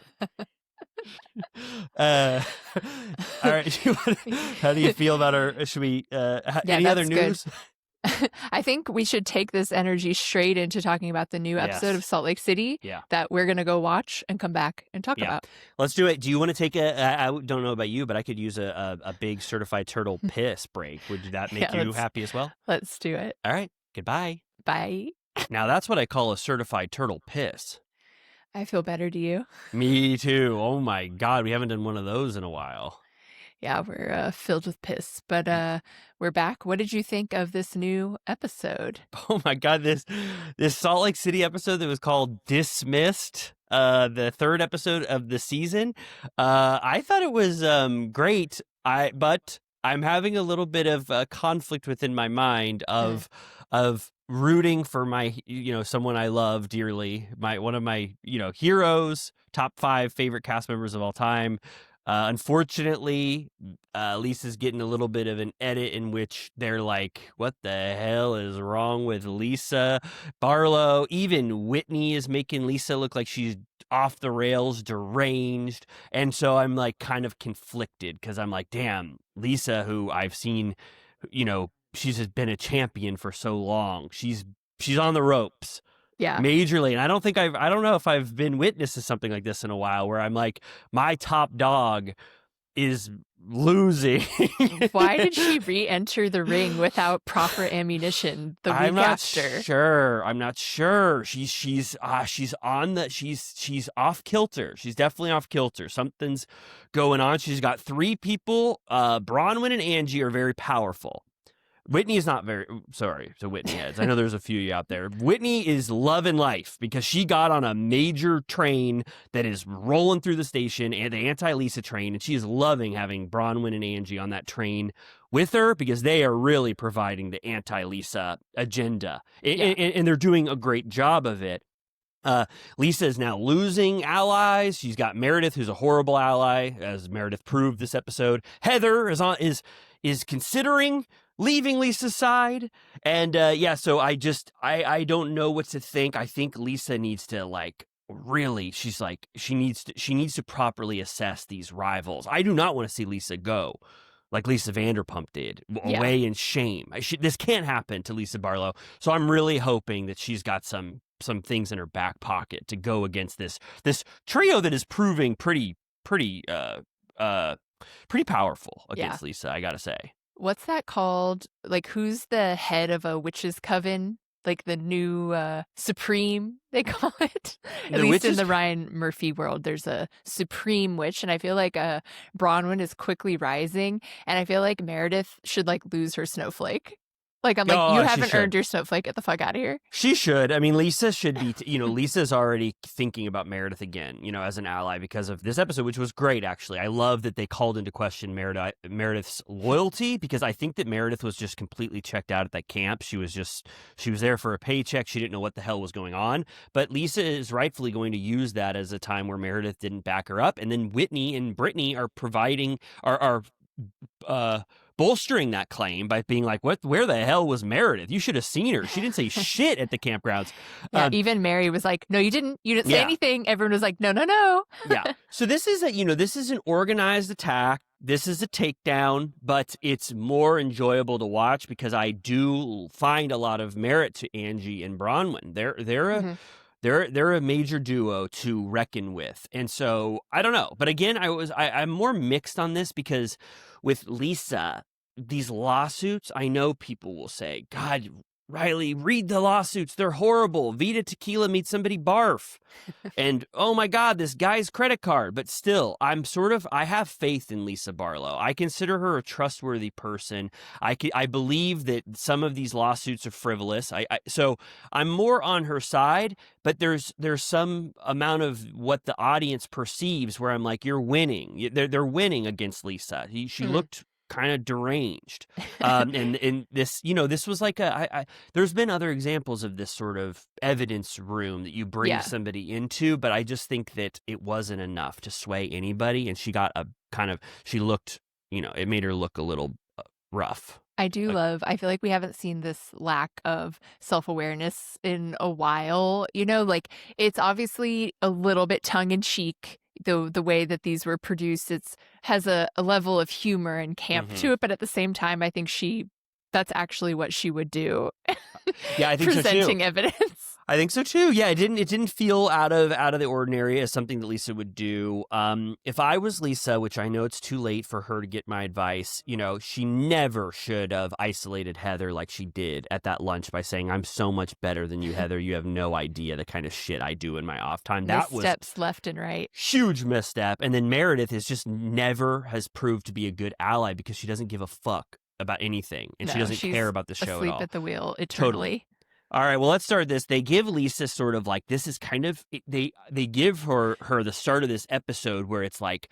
All right. How do you feel about our? Should we? Any other news? I think we should take this energy straight into talking about the new episode of Salt Lake City that we're going to go watch and come back and talk about. Let's do it. Do you want to take I don't know about you, but I could use a big certified turtle piss break. Would that make you happy as well? Let's do it. All right. Goodbye. Bye. Now that's what I call a certified turtle piss. I feel better. Do you? Me too. Oh my God. We haven't done one of those in a while. Yeah, we're filled with piss, but we're back. What did you think of this new episode? Oh my God, this Salt Lake City episode that was called Dismissed, the 3rd episode of the season. I thought it was great. But I'm having a little bit of conflict within my mind of rooting for my, someone I love dearly, one of my, heroes, top 5 favorite cast members of all time. Unfortunately, Lisa's getting a little bit of an edit in which they're like, what the hell is wrong with Lisa? Barlow, even Whitney is making Lisa look like she's off the rails, deranged. And so I'm like kind of conflicted because I'm like, damn, Lisa, who I've seen, she's been a champion for so long. She's on the ropes. Yeah. Majorly. And I don't know if I've been witness to something like this in a while where I'm like, my top dog is losing. Why did she re-enter the ring without proper ammunition the week after? I'm not sure. She's off kilter. She's definitely off kilter. Something's going on. She's got 3 people. Bronwyn and Angie are very powerful. Whitney is not very sorry to Whitney heads. I know there's a few of you out there. Whitney is loving life because she got on a major train that is rolling through the station, and the anti-Lisa train, and she is loving having Bronwyn and Angie on that train with her because they are really providing the anti-Lisa agenda, and they're doing a great job of it. Lisa is now losing allies. She's got Meredith, who's a horrible ally, as Meredith proved this episode. Heather is considering leaving Lisa's side. And so I don't know what to think. I think Lisa needs to really, she needs to properly assess these rivals. I do not want to see Lisa go like Lisa Vanderpump did, away in shame. This can't happen to Lisa Barlow. So I'm really hoping that she's got some things in her back pocket to go against this trio that is proving pretty powerful against Lisa, I gotta say. What's that called? Like, who's the head of a witches' coven? Like the new Supreme, they call it. At least in the Ryan Murphy world, there's a Supreme witch, and I feel like Bronwyn is quickly rising, and I feel like Meredith should lose her snowflake. Like, I'm like, you haven't earned your snowflake. Get the fuck out of here. She should. I mean, Lisa should be, Lisa's already thinking about Meredith again, as an ally because of this episode, which was great, actually. I love that they called into question Meredith's loyalty because I think that Meredith was just completely checked out at that camp. She was there for a paycheck. She didn't know what the hell was going on. But Lisa is rightfully going to use that as a time where Meredith didn't back her up. And then Whitney and Brittany are bolstering that claim by being like, where the hell was Meredith? You should have seen her. She didn't say shit at the campgrounds. Even Mary was like, no, you didn't say anything. Everyone was like, no. Yeah. So this is this is an organized attack. This is a takedown, but it's more enjoyable to watch because I do find a lot of merit to Angie and Bronwyn. They're a major duo to reckon with. And so I don't know. But again, I'm more mixed on this because with Lisa, these lawsuits, I know people will say, God, Riley, read the lawsuits. They're horrible. Vita Tequila meets somebody barf. And oh my God, this guy's credit card. But still, I have faith in Lisa Barlow. I consider her a trustworthy person. I believe that some of these lawsuits are frivolous. So I'm more on her side, but there's some amount of what the audience perceives where I'm like, you're winning. They're winning against Lisa. She looked kind of deranged. And this, this was like there's been other examples of this sort of evidence room that you bring somebody into, but I just think that it wasn't enough to sway anybody. And she got she looked, it made her look a little rough. I feel like we haven't seen this lack of self-awareness in a while. It's obviously a little bit tongue-in-cheek, the way that these were produced. It's has a level of humor and camp to it, but at the same time, I think that's actually what she would do. Yeah, I think presenting so too. Evidence. I think so too. Yeah, it didn't feel out of the ordinary as something that Lisa would do. If I was Lisa, which I know it's too late for her to get my advice, she never should have isolated Heather like she did at that lunch by saying, "I'm so much better than you, Heather. You have no idea the kind of shit I do in my off time." That was missteps left and right. Huge misstep. And then Meredith never has proved to be a good ally because she doesn't give a fuck about anything and she doesn't care about the show at all. Asleep at the wheel eternally. Totally. All right, well, let's start this. They give Lisa sort of like, this is kind of, they give her the start of this episode where it's like,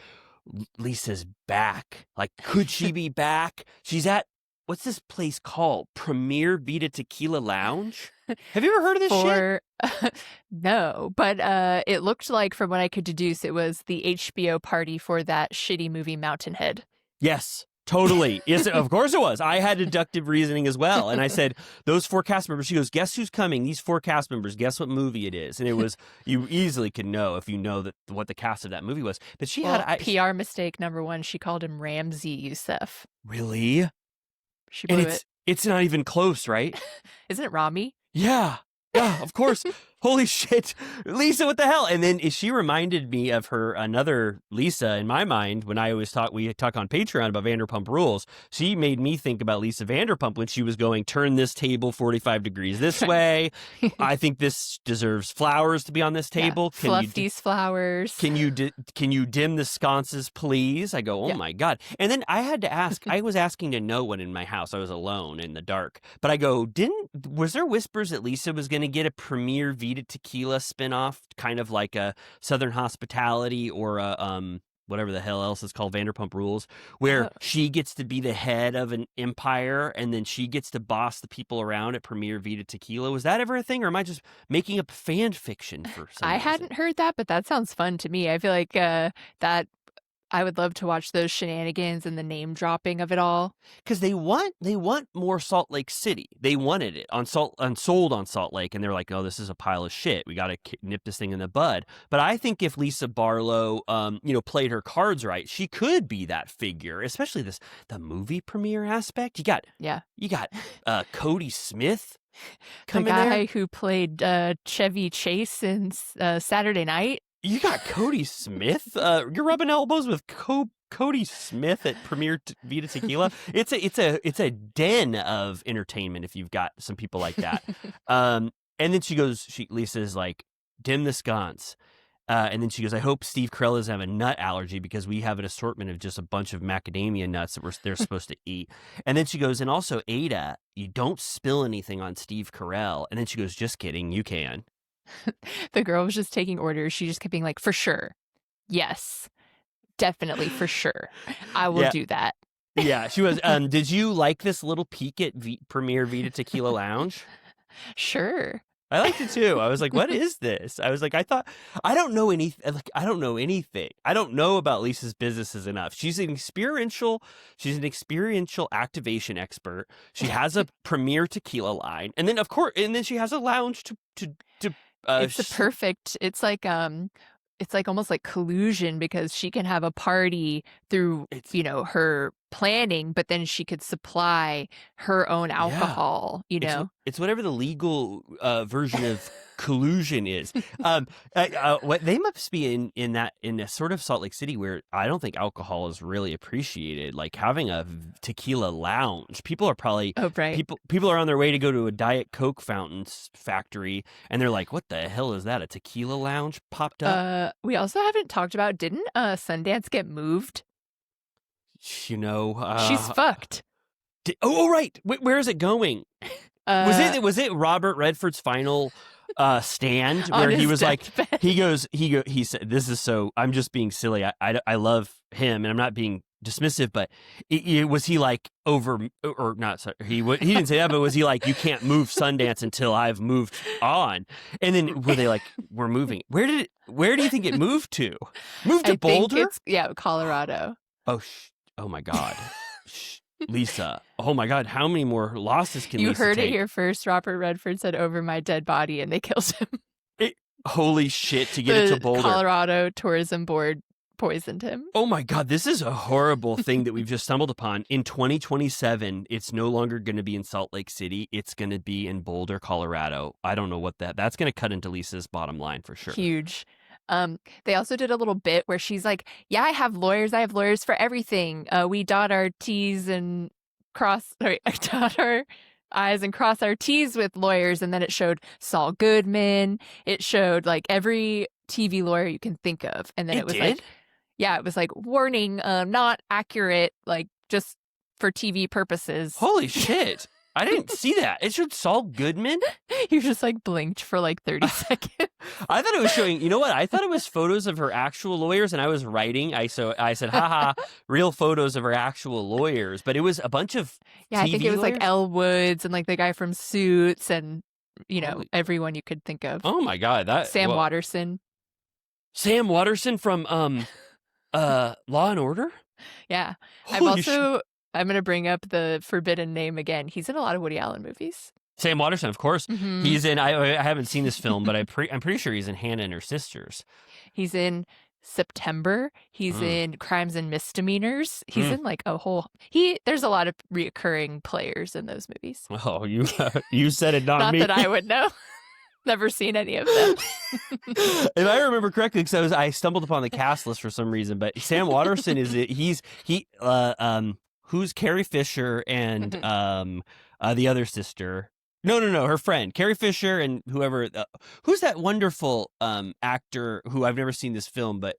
Lisa's back. Like, could she be back? She's at, what's this place called? Premier Vita Tequila Lounge? Have you ever heard of this shit? No, but it looked like, from what I could deduce, it was the HBO party for that shitty movie Mountainhead. Yes. Totally. Yes, of course it was. I had deductive reasoning as well. And I said, those 4 cast members, she goes, guess who's coming? These 4 cast members, guess what movie it is? And it was, you easily could know if you know what the cast of that movie was. But she had PR mistake number 1. She called him Ramsey Youssef. Really? She blew it's not even close, right? Isn't it Rami? Yeah. Yeah, of course. Holy shit, Lisa, what the hell? And then she reminded me of her another Lisa in my mind when we talk on Patreon about Vanderpump Rules. She made me think about Lisa Vanderpump when she was going, turn this table 45 degrees this way. I think this deserves flowers to be on this table. Yeah, fluff these flowers. Can you dim the sconces, please? I go, oh my God. And then I had to ask, I was asking to no one in my house. I was alone in the dark. But I go, was there whispers that Lisa was going to get a Premier Vita Tequila spinoff, kind of like a Southern Hospitality or a whatever the hell else is called, Vanderpump Rules, where she gets to be the head of an empire and then she gets to boss the people around at Premier Vita Tequila? Was that ever a thing, or am I just making up fan fiction for some reason? Hadn't heard that, but that sounds fun to me. I feel like that I would love to watch those shenanigans and the name dropping of it all. Because they want more Salt Lake City. They wanted it sold on Salt Lake, and they're like, oh, this is a pile of shit. We got to nip this thing in the bud. But I think if Lisa Barlow, played her cards right, she could be that figure. Especially the movie premiere aspect. You got Cody Smith. The guy who played Chevy Chase in Saturday Night. You got Cody Smith. You're rubbing elbows with Cody Smith at Premier Vita Tequila. It's a den of entertainment if you've got some people like that. And then Lisa's like, dim the sconce. And then she goes, I hope Steve Carell doesn't have a nut allergy because we have an assortment of just a bunch of macadamia nuts that they're supposed to eat. And then she goes, and also Ada, you don't spill anything on Steve Carell. And then she goes, just kidding, you can. The girl was just taking orders. She just kept being like, for sure. Yes, definitely, for sure. I will do that. Yeah, she was. Did you like this little peek at Premier Vita Tequila Lounge? Sure. I liked it too. I was like, what is this? I was like, I don't know anything. I don't know anything. I don't know about Lisa's businesses enough. She's an experiential activation expert. She has a Premier Tequila line. And then and then she has a lounge to it's like almost like collusion, because she can have a party through her planning, but then she could supply her own alcohol. It's whatever the legal version of collusion is. What they must be in a sort of Salt Lake City where I don't think alcohol is really appreciated. Like having a tequila lounge, people are probably people are on their way to go to a Diet Coke fountains factory, and they're like, "What the hell is that? A tequila lounge popped up?" We also haven't talked about, didn't Sundance get moved? She's fucked. Right. Where is it going? Was it Robert Redford's final stand where he was like, he said, this is so, I'm just being silly. I love him and I'm not being dismissive, but was he like over or not? Sorry, he didn't say that, but was he like, you can't move Sundance until I've moved on? And then were they like, we're moving? Where do you think it moved to? Moved to Boulder? Colorado. Oh my God. Lisa, oh my God, how many more losses can Lisa take? You heard it here first. Robert Redford said, over my dead body, and they killed him. Holy shit, to get it to Boulder. Colorado Tourism Board poisoned him. Oh my God, this is a horrible thing that we've just stumbled upon. In 2027, it's no longer going to be in Salt Lake City. It's going to be in Boulder, Colorado. I don't know what that's going to cut into Lisa's bottom line for sure. Huge. They also did a little bit where she's like, yeah, I have lawyers for everything. We dot our T's and dot our I's and cross our T's with lawyers. And then it showed Saul Goodman. It showed like every TV lawyer you can think of. And then it was like, warning, not accurate, like just for TV purposes. Holy shit. I didn't see that. It showed Saul Goodman. You just like blinked for like 30 seconds. I thought it was showing, you know what? I thought it was photos of her actual lawyers, and I was writing. I said, haha, real photos of her actual lawyers. But it was a bunch of TV I think it was lawyers? Like Elle Woods and like the guy from Suits and, everyone you could think of. Oh my God. Sam Watterson. Sam Watterson from Law and Order? Yeah. I'm going to bring up the forbidden name again. He's in a lot of Woody Allen movies. Sam Watterson, of course. Mm-hmm. He's in, I haven't seen this film, but I'm pretty sure he's in Hannah and Her Sisters. He's in September. He's in Crimes and Misdemeanors. He's in like a whole, there's a lot of reoccurring players in those movies. Oh, you said it, not me. Not that I would know. Never seen any of them. If I remember correctly, because I stumbled upon the cast list for some reason, but Sam Waterston who's Carrie Fisher and the other sister. No, her friend Carrie Fisher and whoever. Who's that wonderful actor who I've never seen this film, but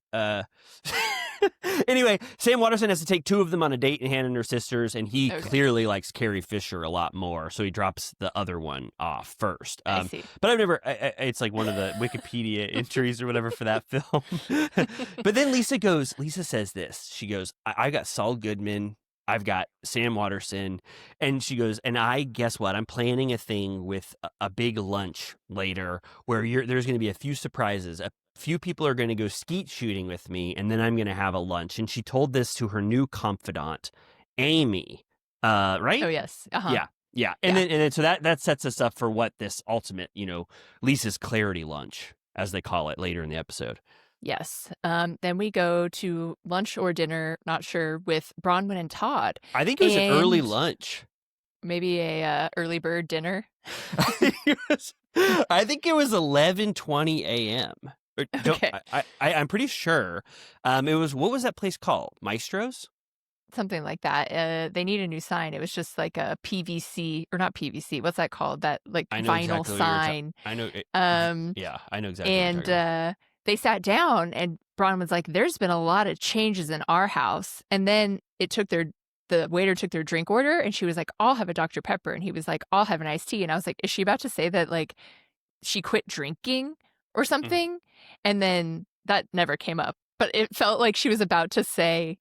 anyway, Sam Waterston has to take two of them on a date, and Hannah and her sisters, and he clearly likes Carrie Fisher a lot more, so he drops the other one off first. I see. But I've never. It's like one of the Wikipedia entries or whatever for that film. But then Lisa says this. She goes, I got Saul Goodman. I've got Sam Waterston, and she goes, and guess what? I'm planning a thing with a big lunch later where there's going to be a few surprises. A few people are going to go skeet shooting with me, and then I'm going to have a lunch. And she told this to her new confidant, Amy, right? Oh, yes. Uh-huh. Yeah. And then so that sets us up for what this ultimate, Lisa's clarity lunch, as they call it later in the episode. Yes. Then we go to lunch or dinner, not sure, with Bronwyn and Todd. I think it was an early lunch. Maybe a early bird dinner. I think it was 11:20 a.m. Okay. I'm pretty sure. It was, what was that place called? Maestro's? Something like that. They need a new sign. It was just like a PVC, or not PVC. What's that called? That like vinyl exactly sign. I know. Yeah, I know exactly. And they sat down, and Bronwyn's like, "There's been a lot of changes in our house." And then the waiter took their drink order, and she was like, "I'll have a Dr. Pepper," and he was like, "I'll have an iced tea." And I was like, "Is she about to say that like she quit drinking or something?" And then that never came up, but it felt like she was about to say.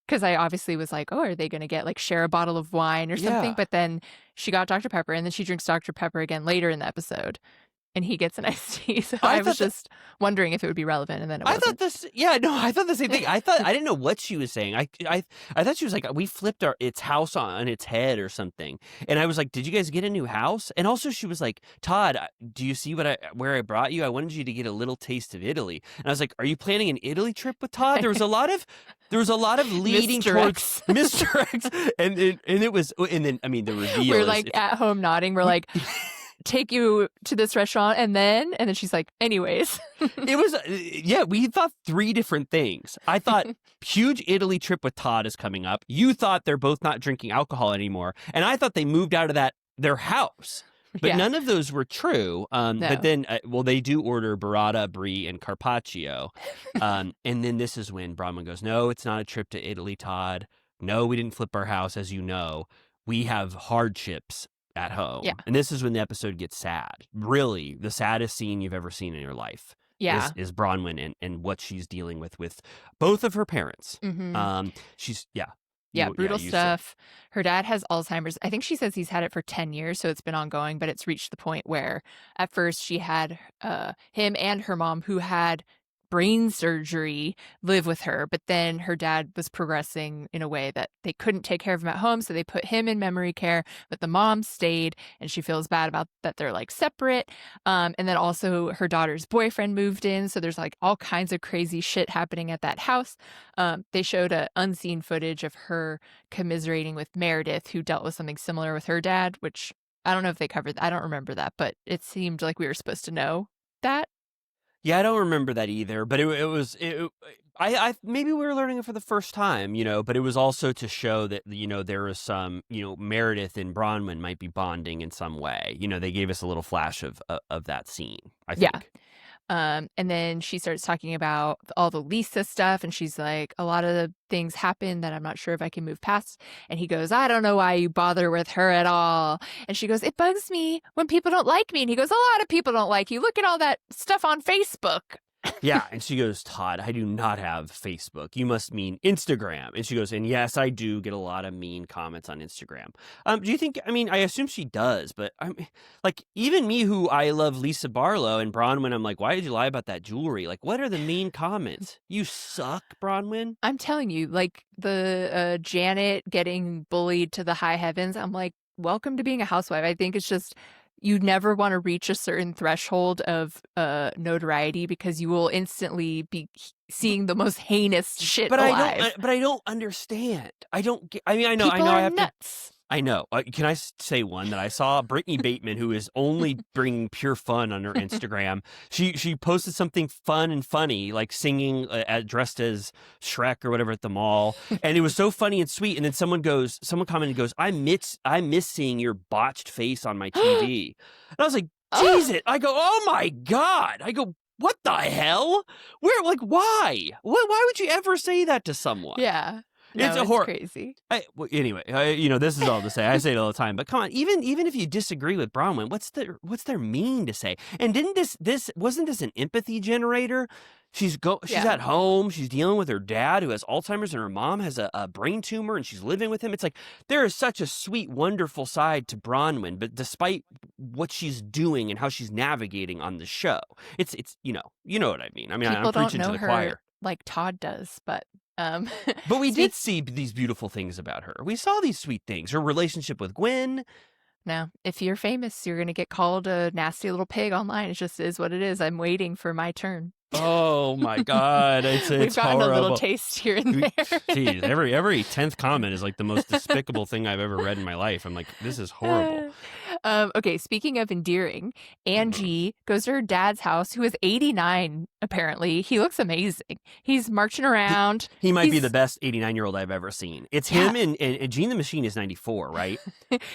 Because I obviously was like, oh, are they going to share a bottle of wine or something? Yeah. But then she got Dr. Pepper, and then she drinks Dr. Pepper again later in the episode, and he gets an iced tea. So I was just wondering if it would be relevant, and then it wasn't. I thought the same thing. I didn't know what she was saying. I thought she was like, we flipped its house on its head or something. And I was like, did you guys get a new house? And also she was like, Todd, do you see where I brought you? I wanted you to get a little taste of Italy. And I was like, are you planning an Italy trip with Todd? There was a lot of leading towards misdirects. And then I mean the reveal. We're like at home nodding. We're like, take you to this restaurant, and then she's like, anyways. It was we thought three different things. I thought huge Italy trip with Todd is coming up. You thought they're both not drinking alcohol anymore, and I thought they moved out of their house. But none of those were true. No. But then, they do order burrata, brie, and carpaccio. And then this is when Bronwyn goes, no, it's not a trip to Italy, Todd. No, we didn't flip our house, as you know. We have hardships at home. Yeah. And this is when the episode gets sad. Really, the saddest scene you've ever seen in your life. Yeah. Is Bronwyn and what she's dealing with both of her parents. Mm-hmm. She's, brutal stuff. Her dad has Alzheimer's. I think she says he's had it for 10 years, so it's been ongoing, but it's reached the point where at first she had him and her mom, who had brain surgery, live with her, but then her dad was progressing in a way that they couldn't take care of him at home, so they put him in memory care, but the mom stayed, and she feels bad about that they're like separate. And then also her daughter's boyfriend moved in, so there's like all kinds of crazy shit happening at that house. They showed a unseen footage of her commiserating with Meredith, who dealt with something similar with her dad, which I don't know if they covered. I don't remember that, but it seemed like we were supposed to know that. Yeah, I don't remember that either, but I maybe we were learning it for the first time, but it was also to show that, there was some, Meredith and Bronwyn might be bonding in some way. They gave us a little flash of that scene, I think. Yeah. And then she starts talking about all the Lisa stuff, and she's like, a lot of the things happen that I'm not sure if I can move past. And he goes, I don't know why you bother with her at all. And she goes, it bugs me when people don't like me. And he goes, a lot of people don't like you. Look at all that stuff on Facebook. Yeah, and she goes, Todd, I do not have Facebook. You must mean Instagram. And she goes, and yes, I do get a lot of mean comments on Instagram. Do you think, I assume she does, but even me, who I love Lisa Barlow and Bronwyn, I'm like, why did you lie about that jewelry? Like, what are the mean comments? You suck, Bronwyn. I'm telling you, like the Janet getting bullied to the high heavens. I'm like, welcome to being a housewife. I think it's just, you never want to reach a certain threshold of notoriety, because you will instantly be seeing the most heinous shit alive. But I don't understand. I don't get. I know. People I are have nuts. I know. Can I say one that I saw? Brittany Bateman, who is only bringing pure fun on her Instagram. She posted something fun and funny, like singing dressed as Shrek or whatever at the mall, and it was so funny and sweet. And then someone commented, goes, I miss seeing your botched face on my TV. And I was like, geez, it. I go, oh my God. I go, what the hell? Why? Why would you ever say that to someone? Yeah. No, it's crazy. Anyway, this is all to say. I say it all the time, but come on, even if you disagree with Bronwyn, what's there mean to say? And didn't wasn't this an empathy generator? She's at home. She's dealing with her dad who has Alzheimer's, and her mom has a brain tumor, and she's living with him. It's like there is such a sweet, wonderful side to Bronwyn, but despite what she's doing and how she's navigating on the show, it's you know what I mean. I mean, People I'm preaching don't know to the her choir. like Todd does, but but we did see these beautiful things about her. We saw these sweet things. Her relationship with Gwen. No, if you're famous, you're going to get called a nasty little pig online. It just is what it is. I'm waiting for my turn. Oh my God, it's We've gotten horrible. a little taste here and there. Geez, every 10th comment is like the most despicable thing I've ever read in my life. I'm like, this is horrible. Okay, speaking of endearing, Angie goes to her dad's house, who is 89, apparently. He looks amazing. He's marching around. He might be the best 89-year-old I've ever seen. It's him and Gene the Machine is 94, right?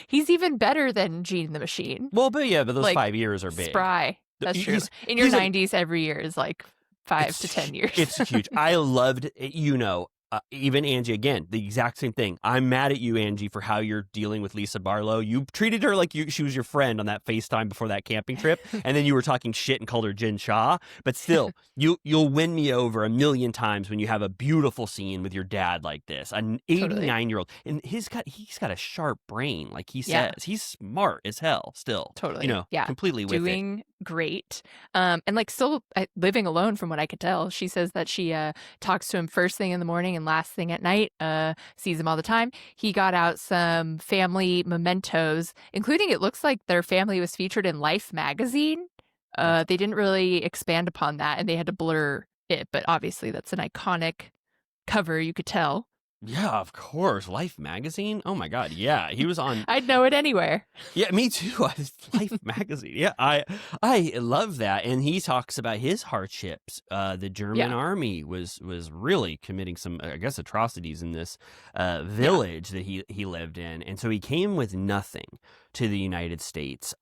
He's even better than Gene the Machine. Well, but those 5 years are big. Spry. That's true. In your 90s, every year is like 5 to 10 years. It's huge. I loved it, even Angie, again, the exact same thing. I'm mad at you, Angie, for how you're dealing with Lisa Barlow. You treated her like she was your friend on that FaceTime before that camping trip, and then you were talking shit and called her Jen Shaw. But still, you'll win me over a million times when you have a beautiful scene with your dad like this. An 89-year-old. And he's got a sharp brain, like he says. He's smart as hell still. Totally. Completely with it. Doing great. And like still living alone from what I could tell. She says that she talks to him first thing in the morning and last thing at night, sees him all the time. He got out some family mementos, including it looks like their family was featured in Life magazine. They didn't really expand upon that and they had to blur it, but obviously that's an iconic cover, you could tell. Yeah, of course. Life magazine? Oh my God. Yeah, he was on. I'd know it anywhere. Yeah, me too. Life magazine. Yeah, I love that. And he talks about his hardships. The German army was really committing some, I guess, atrocities in this village that he lived in. And so he came with nothing to the United States.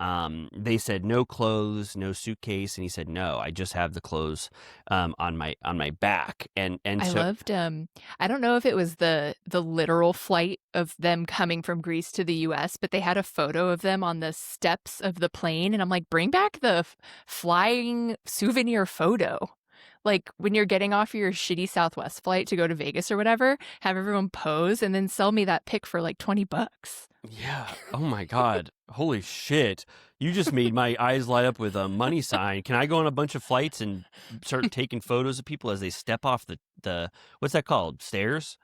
They said no clothes, no suitcase, and he said no. I just have the clothes on my back. And I loved. I don't know if it was the literal flight of them coming from Greece to the U.S., but they had a photo of them on the steps of the plane, and I'm like, bring back the flying souvenir photo. Like when you're getting off your shitty Southwest flight to go to Vegas or whatever, have everyone pose and then sell me that pic for like $20. Yeah. Oh my God. Holy shit. You just made my eyes light up with a money sign. Can I go on a bunch of flights and start taking photos of people as they step off the what's that called? Stairs?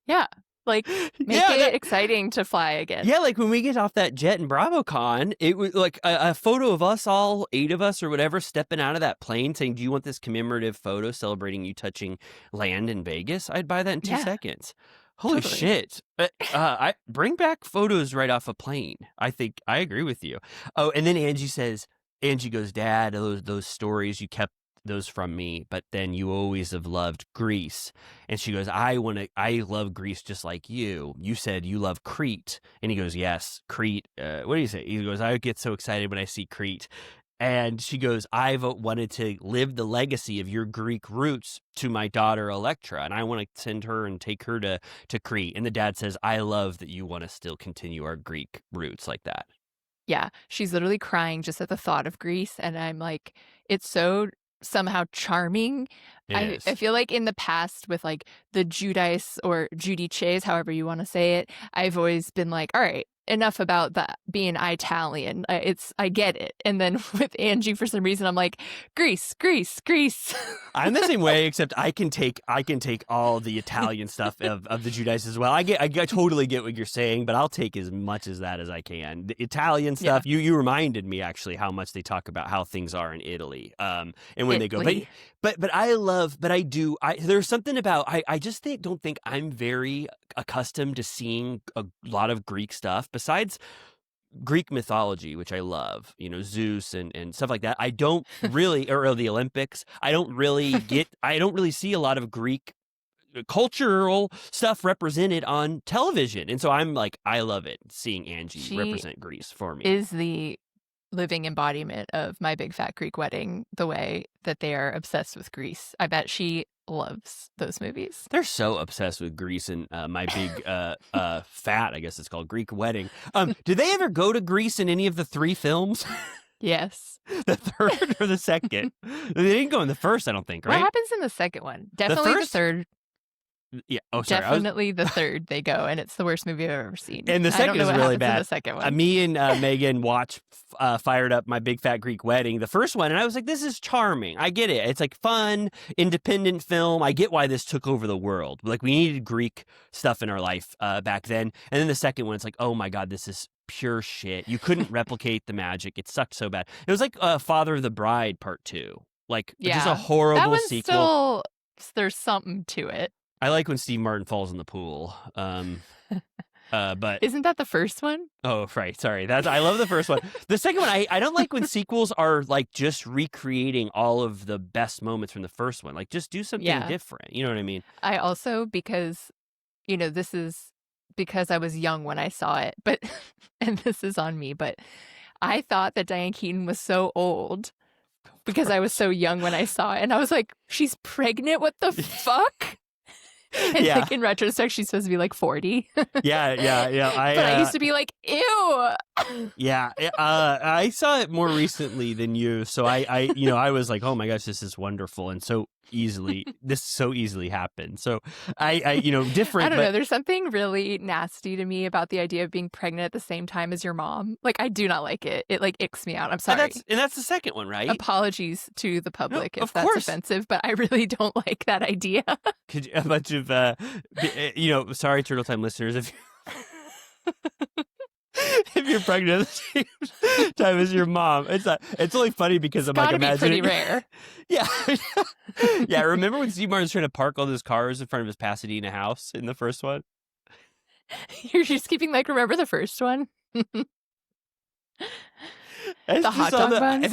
Yeah. Like, make it exciting to fly again. Yeah, like when we get off that jet in BravoCon, it was like a photo of us, all 8 of us or whatever, stepping out of that plane saying, do you want this commemorative photo celebrating you touching land in Vegas? I'd buy that in 2 seconds. Holy shit. I bring back photos right off a plane. I think I agree with you. Oh, and then Angie goes, Dad, those stories, you kept those from me, but then you always have loved Greece. And she goes, I love Greece just like you. You said you love Crete. And he goes, yes, Crete. What do you say? He goes, I get so excited when I see Crete. And she goes, I've wanted to live the legacy of your Greek roots to my daughter, Electra, and I want to send her and take her to Crete. And the dad says, I love that you want to still continue our Greek roots like that. Yeah, she's literally crying just at the thought of Greece. And I'm like, it's so somehow charming. I feel like in the past with like the Judice or Judices, however you want to say it, I've always been like, all right, enough about the being Italian. I get it. And then with Angie, for some reason, I'm like, Greece. I'm the same way, except I can take all the Italian stuff of the Judites as well. I totally get what you're saying, but I'll take as much as that as I can. The Italian stuff. Yeah. You reminded me actually how much they talk about how things are in Italy, and when they go. But there's something about I just don't think I'm very accustomed to seeing a lot of Greek stuff besides Greek mythology, which I love, Zeus and stuff like that. I don't really, or the Olympics, I don't really see a lot of Greek cultural stuff represented on television. And so I'm like, I love it seeing Angie represent Greece for me. Is the living embodiment of My Big Fat Greek Wedding, the way that they are obsessed with Greece. I bet she loves those movies. They're so obsessed with Greece and My Big Fat, I guess it's called, Greek Wedding. Did they ever go to Greece in any of the 3 films? Yes. The third or the second? They didn't go in the first, I don't think, right? What happens in the second one? Definitely the third. Yeah. Oh, sorry. Definitely the third they go, and it's the worst movie I've ever seen. And the second is really bad. The second one. Me and Megan fired up My Big Fat Greek Wedding, the first one, and I was like, this is charming. I get it. It's like fun, independent film. I get why this took over the world. Like, we needed Greek stuff in our life back then. And then the second one, it's like, oh my God, this is pure shit. You couldn't replicate the magic. It sucked so bad. It was like Father of the Bride Part 2. Like, just a horrible sequel. There's something to it. I like when Steve Martin falls in the pool. But isn't that the first one? Oh, right. Sorry. I love the first one. The second one, I don't like when sequels are like just recreating all of the best moments from the first one. Like, just do something different. You know what I mean? I also, because, this is because I was young when I saw it, but, and this is on me, but I thought that Diane Keaton was so old because I was so young when I saw it. And I was like, she's pregnant? What the fuck? And like in retrospect, she's supposed to be like 40. Yeah. I used to be like, ew. Yeah. I saw it more recently than you. So I was like, oh my gosh, this is wonderful. And this so easily happened. So different. I don't know. There's something really nasty to me about the idea of being pregnant at the same time as your mom. Like, I do not like it. It like icks me out. I'm sorry. And that's the second one, right? Apologies to the public if that's offensive, but I really don't like that idea. Could you, a bunch of, sorry, Turtle Time listeners, if you're pregnant at the same time as your mom, it's only funny because I'm like imagining. Be pretty rare. Yeah. Yeah. Remember when Steve Martin's trying to park all those cars in front of his Pasadena house in the first one? You're just keeping remember the first one? The hot dog buns? I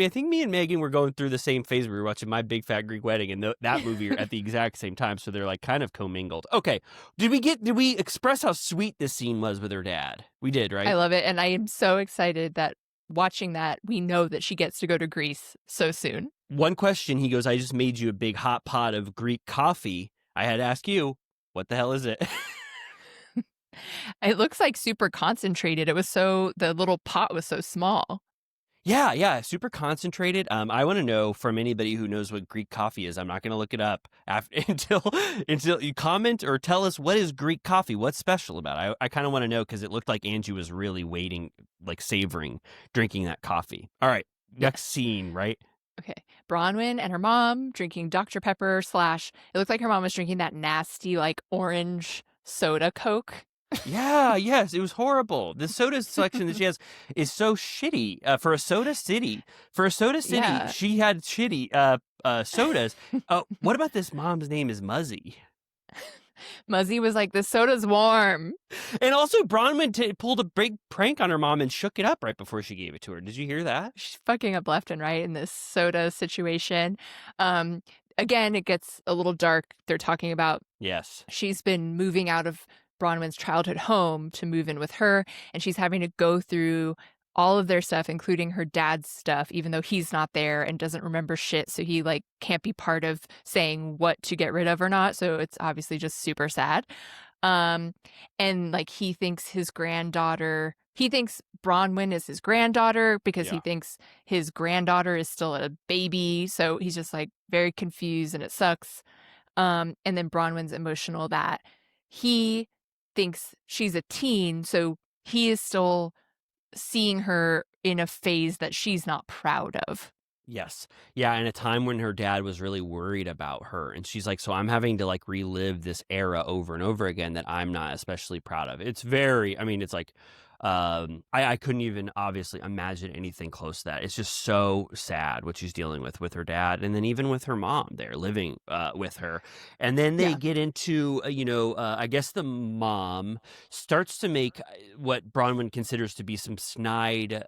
think me and Megan were going through the same phase. We were watching My Big Fat Greek Wedding and that movie at the exact same time. So they're like kind of commingled. Okay. Did we express how sweet this scene was with her dad? We did, right? I love it. And I am so excited that watching that, we know that she gets to go to Greece so soon. One question, he goes, I just made you a big hot pot of Greek coffee. I had to ask you, what the hell is it? It looks like super concentrated. The little pot was so small. Yeah, super concentrated. I want to know from anybody who knows what Greek coffee is. I'm not going to look it up until you comment or tell us what is Greek coffee. What's special about it? I kind of want to know because it looked like Angie was really waiting, like savoring, drinking that coffee. All right, next scene, right? Okay, Bronwyn and her mom drinking Dr. Pepper / it looked like her mom was drinking that nasty like orange soda Coke. Yes, it was horrible. The soda selection that she has is so shitty for a soda city. Yeah. She had shitty sodas. What about this mom's name is Muzzy? Muzzy was like, the soda's warm. And also, Bronwyn pulled a big prank on her mom and shook it up right before she gave it to her. Did you hear that? She's fucking up left and right in this soda situation. Again, it gets a little dark. They're talking about she's been moving out of Bronwyn's childhood home to move in with her, and she's having to go through all of their stuff, including her dad's stuff, even though he's not there and doesn't remember shit, so he like can't be part of saying what to get rid of or not. So it's obviously just super sad. And like he thinks Bronwyn is his granddaughter because he thinks his granddaughter is still a baby. So he's just like very confused and it sucks. And then Bronwyn's emotional that he thinks she's a teen, so he is still seeing her in a phase that she's not proud of. Yes. Yeah, in a time when her dad was really worried about her. And she's like, so I'm having to like relive this era over and over again that I'm not especially proud of. It's very, I mean, it's like, I couldn't even obviously imagine anything close to that. It's just so sad what she's dealing with her dad, and then even with her mom there living with her. And then they get into, I guess the mom starts to make what Bronwyn considers to be some snide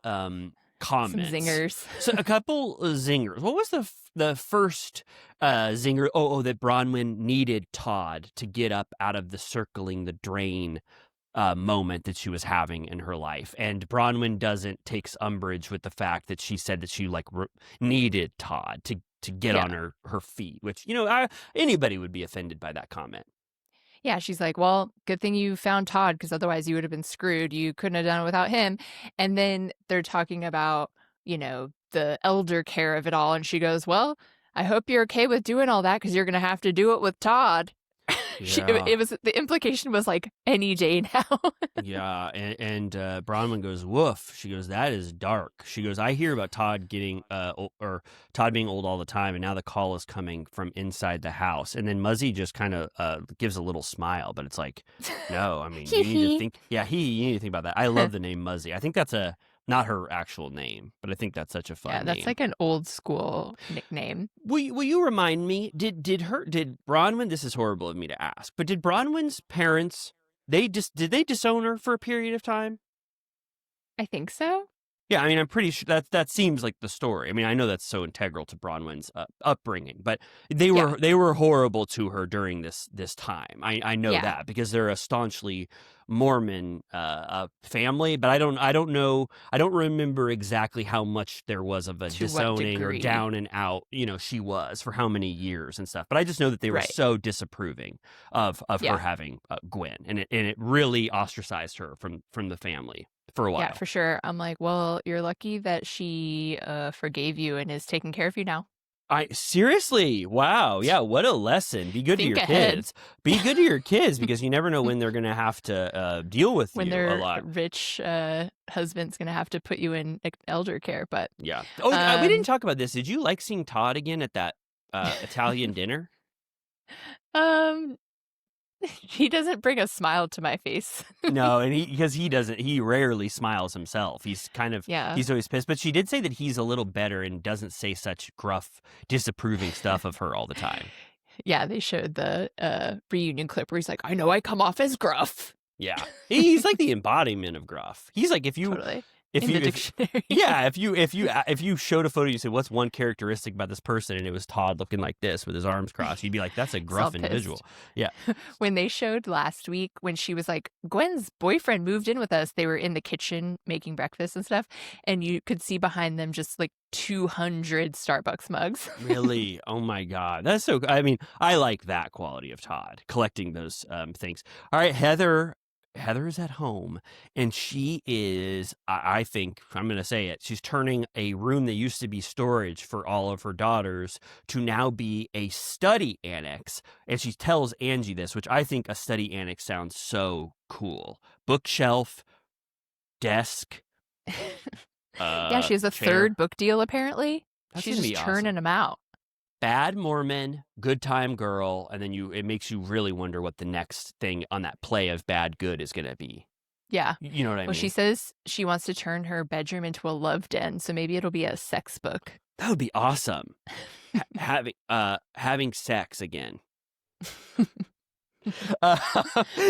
comments. Some zingers. So a couple of zingers. What was the first zinger? Oh, that Bronwyn needed Todd to get up out of the circling the drain moment that she was having in her life. And Bronwyn takes umbrage with the fact that she said that she needed Todd to get on her feet, which, anybody would be offended by that comment. Yeah, she's like, well, good thing you found Todd, because otherwise you would have been screwed. You couldn't have done it without him. And then they're talking about, the elder care of it all. And she goes, well, I hope you're okay with doing all that, because you're going to have to do it with Todd. Yeah. The implication was like any day now. Yeah, and Bronwyn goes, woof. She goes, that is dark. She goes, I hear about Todd getting or Todd being old all the time, and now the call is coming from inside the house. And then Muzzy just kind of gives a little smile, but it's like, no, I mean, you need to think. Yeah, you need to think about that. I love the name Muzzy. I think that's not her actual name, but I think that's such a fun name. Yeah, that's like an old school nickname. Will you remind me, did Bronwyn, this is horrible of me to ask, but did Bronwyn's parents, did they disown her for a period of time? I think so. Yeah, I mean, I'm pretty sure that seems like the story. I mean, I know that's so integral to Bronwyn's upbringing, but they were horrible to her during this time. I know that because they're a staunchly Mormon family, but I don't know. I don't remember exactly how much there was of a disowning or down and out. She was for how many years and stuff. But I just know that they were so disapproving of her having Gwen, and it really ostracized her from the family for a while. Yeah, for sure. I'm like, well, you're lucky that she forgave you and is taking care of you now. Seriously, wow, yeah, what a lesson. Be good to your kids. Be good to your kids, because you never know when they're going to have to deal with you a lot. When their rich husband's going to have to put you in elder care, but... Yeah. Oh, we didn't talk about this. Did you like seeing Todd again at that Italian dinner? He doesn't bring a smile to my face. No, and he rarely smiles himself. He's kind of, he's always pissed. But she did say that he's a little better and doesn't say such gruff, disapproving stuff of her all the time. Yeah, they showed the reunion clip where he's like, I know I come off as gruff. Yeah, he's like the embodiment of gruff. He's like, Totally. If you showed a photo, you said, what's one characteristic about this person, and it was Todd looking like this with his arms crossed, you'd be like, that's a gruff individual. Yeah. When they showed last week, when she was like, Gwen's boyfriend moved in with us, they were in the kitchen making breakfast and stuff, and you could see behind them just like 200 Starbucks mugs. Really? Oh my God. That's so, I mean, I like that quality of Todd, collecting those things. All right, Heather is at home, and she is, I think, I'm going to say it, she's turning a room that used to be storage for all of her daughters to now be a study annex. And she tells Angie this, which I think a study annex sounds so cool. Bookshelf, desk. Yeah, she has a chair. Third book deal, apparently. She's just churning them out. Bad Mormon, good time girl, and then it makes you really wonder what the next thing on that play of bad good is going to be. Yeah. You know what I mean? Well, she says she wants to turn her bedroom into a love den, so maybe it'll be a sex book. That would be awesome. Having sex again.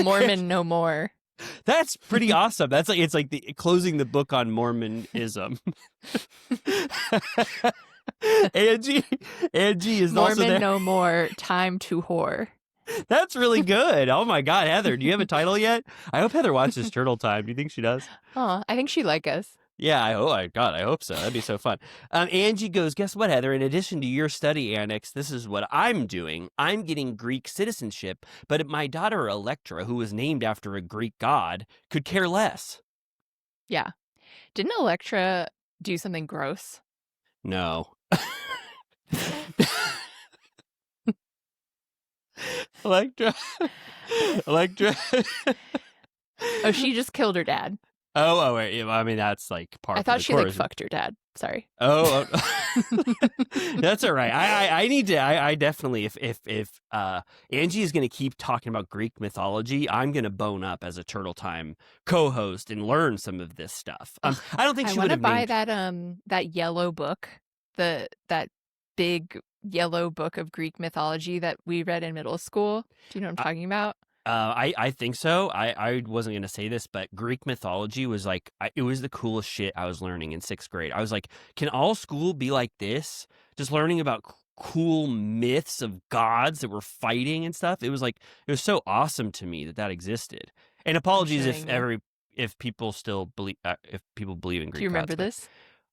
Mormon no more. That's pretty awesome. It's like closing the book on Mormonism. Angie is Mormon also there. No more, time to whore. That's really good. Oh my God, Heather, do you have a title yet? I hope Heather watches Turtle Time. Do you think she does? Oh, I think she'd like us. Yeah, I hope so. That'd be so fun. Angie goes, guess what, Heather? In addition to your study annex, this is what I'm doing. I'm getting Greek citizenship, but my daughter Electra, who was named after a Greek god, could care less. Yeah. Didn't Electra do something gross? No. Electra. Oh, she just killed her dad. Wait. I mean, that's like part I of the thought she like chorus. fucked her dad. Sorry. That's all right. I need to. I definitely, if Angie is going to keep talking about Greek mythology, I'm going to bone up as a Turtle Time co-host and learn some of this stuff. I don't think she would have buy named that yellow book, that big yellow book of Greek mythology that we read in middle school. Do you know what I'm talking about? I think so. I wasn't going to say this, but Greek mythology was like, it was the coolest shit I was learning in 6th grade. I was like, can all school be like this? Just learning about cool myths of gods that were fighting and stuff. It was like, it was so awesome to me that existed. And apologies if people still believe, if people believe in Greek gods. Do you remember this?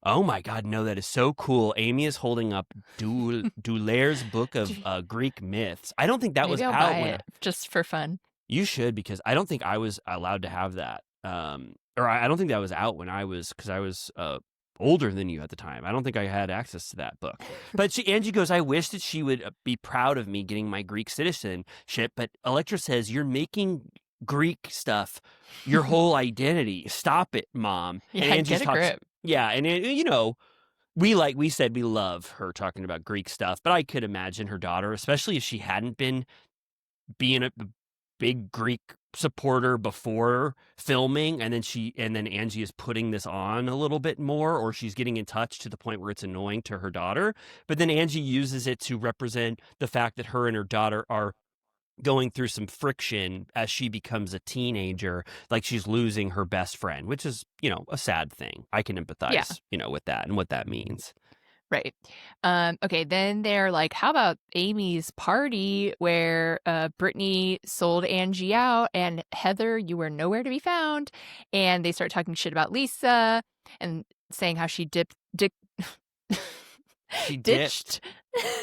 Oh my God, no, that is so cool. Amy is holding up D'Aulaire's book of Greek myths. I don't think that was I'll out buy it just for fun. You should, because I don't think I was allowed to have that. Or I don't think that was out when because I was older than you at the time. I don't think I had access to that book. But Angie goes, I wish that she would be proud of me getting my Greek citizenship. But Electra says, you're making Greek stuff your whole identity. Stop it, Mom. Yeah, and Angie get a grip. Yeah, and you know, we said we love her talking about Greek stuff, but I could imagine her daughter, especially if she hadn't been being a big Greek supporter before filming, and then Angie is putting this on a little bit more, or she's getting in touch to the point where it's annoying to her daughter. But then Angie uses it to represent the fact that her and her daughter are going through some friction as she becomes a teenager, like she's losing her best friend, which is, a sad thing. I can empathize, with that and what that means. Right. Okay, then they're like, how about Amy's party where Brittany sold Angie out and Heather, you were nowhere to be found. And they start talking shit about Lisa and saying how she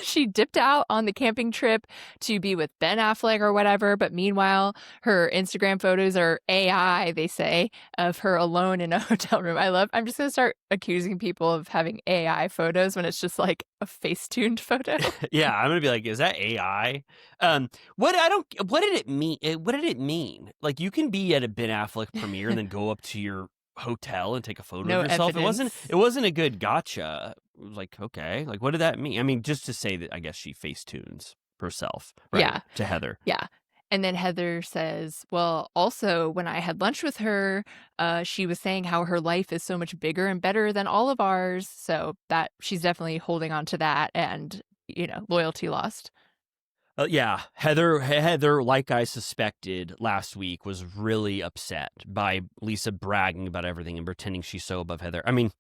she dipped out on the camping trip to be with Ben Affleck or whatever, but meanwhile her Instagram photos are AI, they say, of her alone in a hotel room. I'm just gonna start accusing people of having AI photos when it's just like a face-tuned photo. Yeah, I'm gonna be like, is that AI? What did it mean? What did it mean? Like, you can be at a Ben Affleck premiere and then go up to your hotel and take a photo of yourself. Evidence. It wasn't a good gotcha. It was like, okay, like, what did that mean? I mean, just to say that I guess she face tunes herself, right? Yeah, to Heather. Yeah. And then Heather says, well, also when I had lunch with her, she was saying how her life is so much bigger and better than all of ours. So that she's definitely holding on to that, and loyalty lost. Yeah, Heather, like I suspected last week, was really upset by Lisa bragging about everything and pretending she's so above Heather. I mean,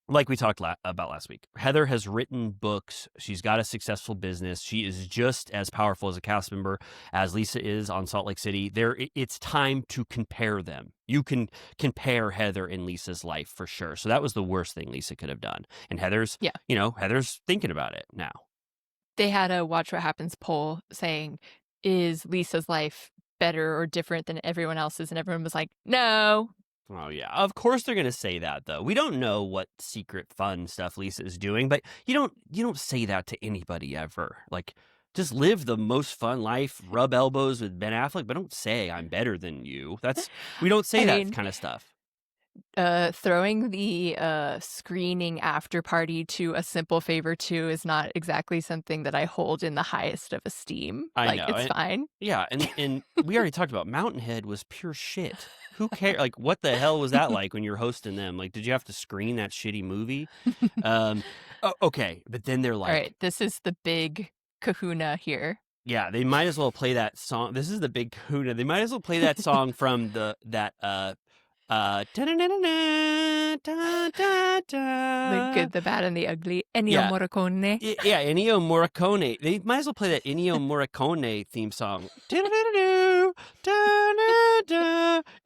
like we talked about last week, Heather has written books. She's got a successful business. She is just as powerful as a cast member as Lisa is on Salt Lake City. It's time to compare them. You can compare Heather and Lisa's life for sure. So that was the worst thing Lisa could have done. And Heather's thinking about it now. They had a Watch What Happens poll saying, is Lisa's life better or different than everyone else's? And everyone was like, no. Oh, yeah. Of course they're going to say that, though. We don't know what secret fun stuff Lisa is doing, but you don't say that to anybody ever. Like, just live the most fun life, rub elbows with Ben Affleck, but don't say I'm better than you. We don't say that kind of stuff. Throwing the screening after party to A Simple Favor 2 is not exactly something that I hold in the highest of esteem. I know. It's fine. Yeah, and we already talked about Mountainhead was pure shit. Who cares? Like, what the hell was that like when you're hosting them? Like, did you have to screen that shitty movie? Okay, but then they're like, all right, this is the big kahuna here. Yeah, they might as well play that song. This is the big kahuna. They might as well play that song from the good, the bad, and the ugly. Ennio Morricone. Yeah, Ennio Morricone. They might as well play that Ennio Morricone theme song.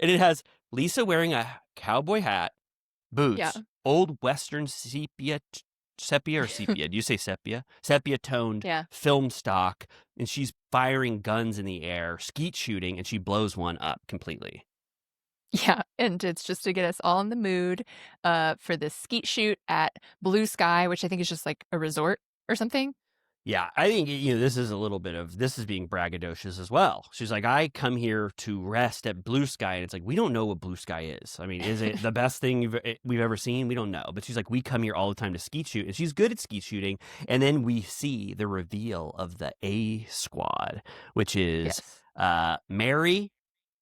And it has Lisa wearing a cowboy hat, boots, old Western sepia. Do you say sepia? Sepia-toned film stock, and she's firing guns in the air, skeet shooting, and she blows one up completely. Yeah, and it's just to get us all in the mood for this skeet shoot at Blue Sky, which I think is just like a resort or something. Yeah, I think, this is a little bit of, this is being braggadocious as well. She's like, I come here to rest at Blue Sky. And it's like, we don't know what Blue Sky is. I mean, is it the best thing we've ever seen? We don't know. But she's like, we come here all the time to skeet shoot. And she's good at skeet shooting. And then we see the reveal of the A squad, which is Mary,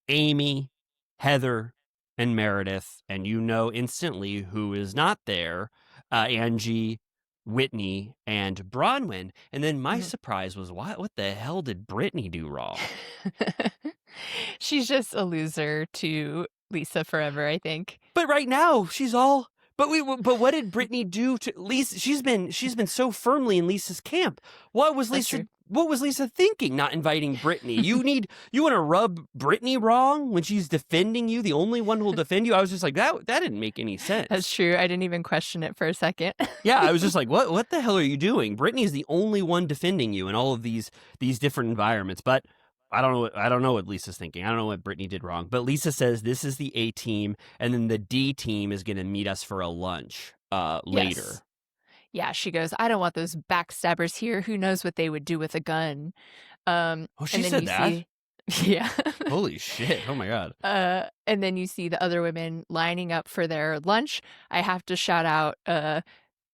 Amy, Heather, and Meredith. And instantly who is not there. Angie, Whitney, and Bronwyn. And then my surprise was, what the hell did Brittany do wrong? She's just a loser to Lisa forever, I think. But right now she's all. But what did Brittany do to Lisa? She's been so firmly in Lisa's camp. What was Lisa thinking? Not inviting Brittany. You want to rub Brittany wrong when she's defending you, the only one who'll defend you. I was just like, that didn't make any sense. That's true. I didn't even question it for a second. Yeah, I was just like, what the hell are you doing? Brittany is the only one defending you in all of these different environments. But I don't know what Lisa's thinking. I don't know what Brittany did wrong. But Lisa says this is the A team, and then the D team is going to meet us for a lunch later. Yes. Yeah, she goes, I don't want those backstabbers here. Who knows what they would do with a gun? She said that? Yeah. Holy shit. Oh, my God. And then you see the other women lining up for their lunch. I have to shout out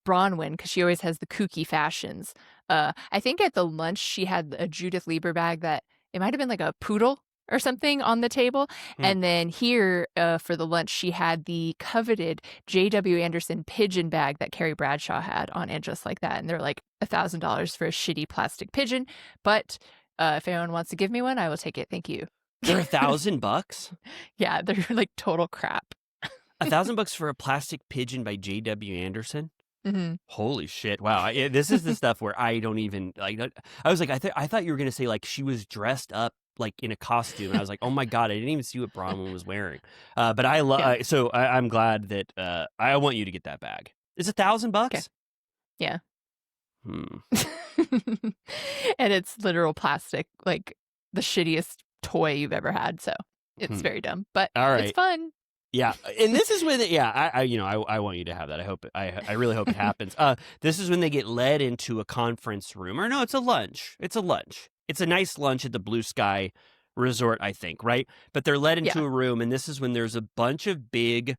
Bronwyn, because she always has the kooky fashions. I think at the lunch, she had a Judith Lieber bag that it might have been like a poodle or something on the table. And then here for the lunch, she had the coveted J.W. Anderson pigeon bag that Carrie Bradshaw had on And Just Like That. And they're like $1,000 for a shitty plastic pigeon. But if anyone wants to give me one, I will take it. Thank you. They're $1,000? Yeah, they're like total crap. $1,000 for a plastic pigeon by J.W. Anderson? Mm-hmm. Holy shit. Wow. This is the stuff where I don't even like. I was like, I thought you were going to say like she was dressed up like in a costume. And I was like, oh my God, I didn't even see what Bronwyn was wearing. But I love, so I'm glad that I want you to get that bag. It's $1,000? Okay. Yeah. And it's literal plastic, like the shittiest toy you've ever had. So it's very dumb, but all right. It's fun. Yeah, and this is when, I want you to have that. I really hope it happens. This is when they get led into a conference room, or no, it's a lunch. It's a nice lunch at the Blue Sky Resort, I think, right? But they're led into a room, and this is when there's a bunch of big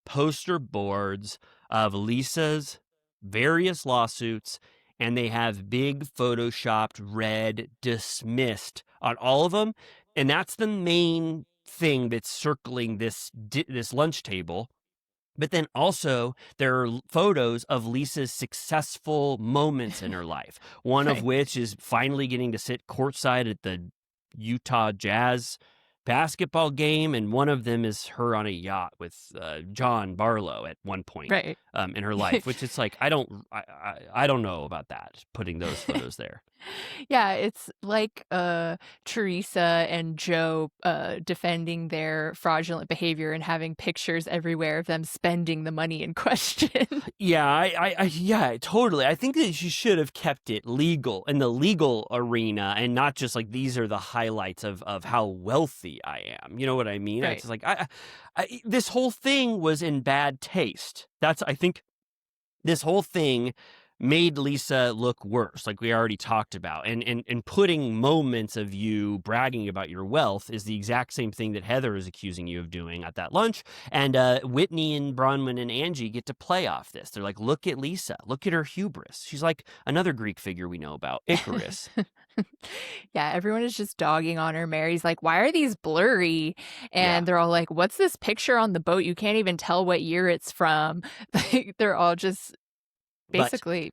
poster boards of Lisa's various lawsuits, and they have big photoshopped red dismissed on all of them, and that's the main thing that's circling this lunch table. But then also there are photos of Lisa's successful moments in her life, one of which is finally getting to sit courtside at the Utah Jazz basketball game, and one of them is her on a yacht with John Barlow at one point in her life, which it's like I don't know about that, putting those photos there. Yeah, it's like Teresa and Joe defending their fraudulent behavior and having pictures everywhere of them spending the money in question. Yeah, totally. I think that she should have kept it legal in the legal arena, and not just like these are the highlights of how wealthy I am. You know what I mean? Right. It's like this whole thing was in bad taste. I think this whole thing made Lisa look worse, like we already talked about. And putting moments of you bragging about your wealth is the exact same thing that Heather is accusing you of doing at that lunch. And Whitney and Bronwyn and Angie get to play off this. They're like, look at Lisa. Look at her hubris. She's like another Greek figure we know about, Icarus. Yeah, everyone is just dogging on her. Mary's like, why are these blurry? And they're all like, what's this picture on the boat? You can't even tell what year it's from. They're all just basically,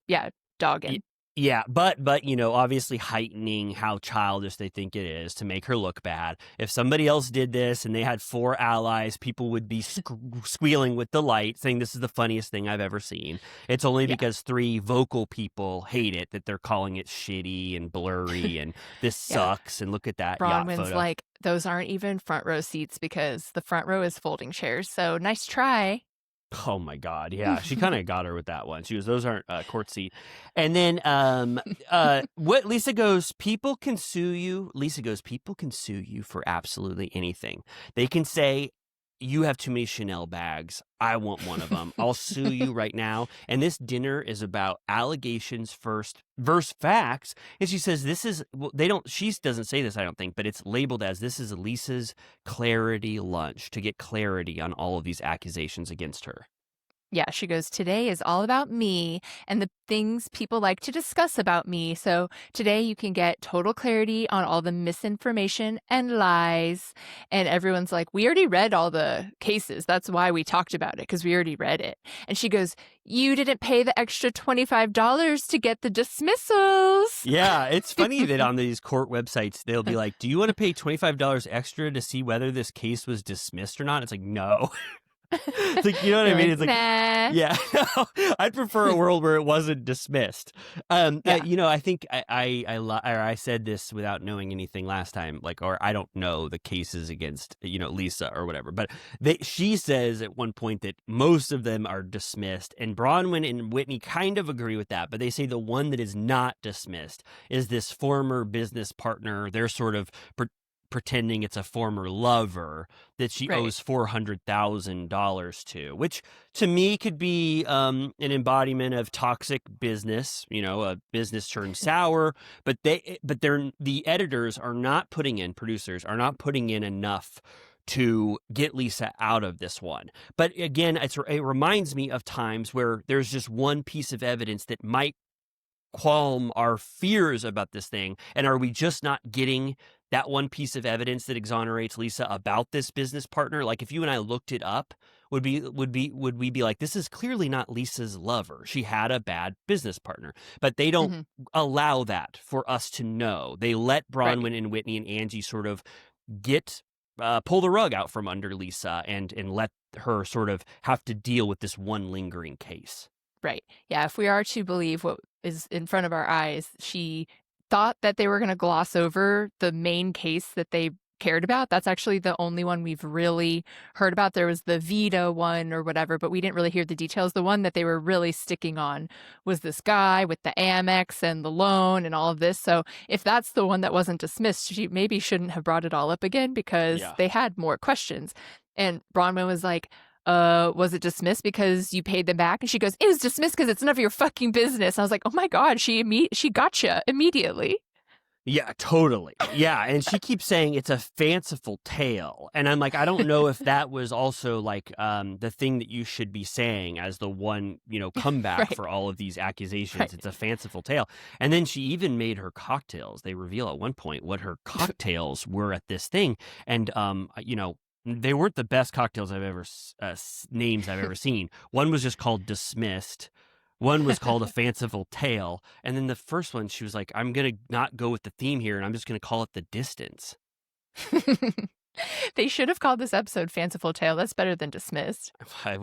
dogging. Yeah, but obviously heightening how childish they think it is to make her look bad. If somebody else did this and they had 4 allies, people would be squealing with delight, saying this is the funniest thing I've ever seen. It's only because 3 vocal people hate it that they're calling it shitty and blurry and this sucks and look at that yacht photo. Bronwyn's like, those aren't even front row seats because the front row is folding chairs, so nice try. Oh my God. Yeah. She kind of got her with that one. She was, those aren't court seat. And then what Lisa goes, people can sue you. Lisa goes, people can sue you for absolutely anything. They can say you have too many Chanel bags. I want one of them. I'll sue you right now. And this dinner is about allegations first versus facts. And she says this is, well, she doesn't say this, I don't think, but it's labeled as this is Lisa's clarity lunch to get clarity on all of these accusations against her. Yeah, she goes, today is all about me and the things people like to discuss about me. So today you can get total clarity on all the misinformation and lies. And everyone's like, we already read all the cases. That's why we talked about it, because we already read it. And she goes, you didn't pay the extra $25 to get the dismissals. Yeah, it's funny that on these court websites, they'll be like, do you want to pay $25 extra to see whether this case was dismissed or not? It's like, no. It's like, you know what I mean? It's like, nah. Yeah, I'd prefer a world where it wasn't dismissed. I think I said this without knowing anything last time, or I don't know the cases against, Lisa or whatever, but she says at one point that most of them are dismissed, and Bronwyn and Whitney kind of agree with that, but they say the one that is not dismissed is this former business partner. They're sort of pretending it's a former lover that she owes $400,000 to, which to me could be an embodiment of toxic business, a business turned sour, but the editors are not putting in, producers are not putting in enough to get Lisa out of this one. But again, it reminds me of times where there's just one piece of evidence that might qualm our fears about this thing. And are we just not getting that one piece of evidence that exonerates Lisa about this business partner? Like if you and I looked it up, would we be like, this is clearly not Lisa's lover. She had a bad business partner, but they don't allow that for us to know. They let Bronwyn and Whitney and Angie sort of pull the rug out from under Lisa and let her sort of have to deal with this one lingering case. Right. Yeah. If we are to believe what is in front of our eyes, she thought that they were going to gloss over the main case that they cared about. That's actually the only one we've really heard about. There was the Vita one or whatever, but we didn't really hear the details. The one that they were really sticking on was this guy with the Amex and the loan and all of this. So if that's the one that wasn't dismissed, she maybe shouldn't have brought it all up again because they had more questions. And Bronwyn was like, was it dismissed because you paid them back? And she goes, it was dismissed because it's none of your fucking business. I was like, oh my God, she gotcha immediately. Yeah, totally. Yeah. And she keeps saying it's a fanciful tale. And I'm like, I don't know if that was also the thing that you should be saying as the one, comeback for all of these accusations. It's a fanciful tale. And then she even made her cocktails. They reveal at one point what her cocktails were at this thing. And, they weren't the best cocktails names I've ever seen. One was just called Dismissed. One was called A Fanciful Tale. And then the first one, she was like, I'm going to not go with the theme here, and I'm just going to call it The Distance. They should have called this episode Fanciful Tale. That's better than Dismissed. I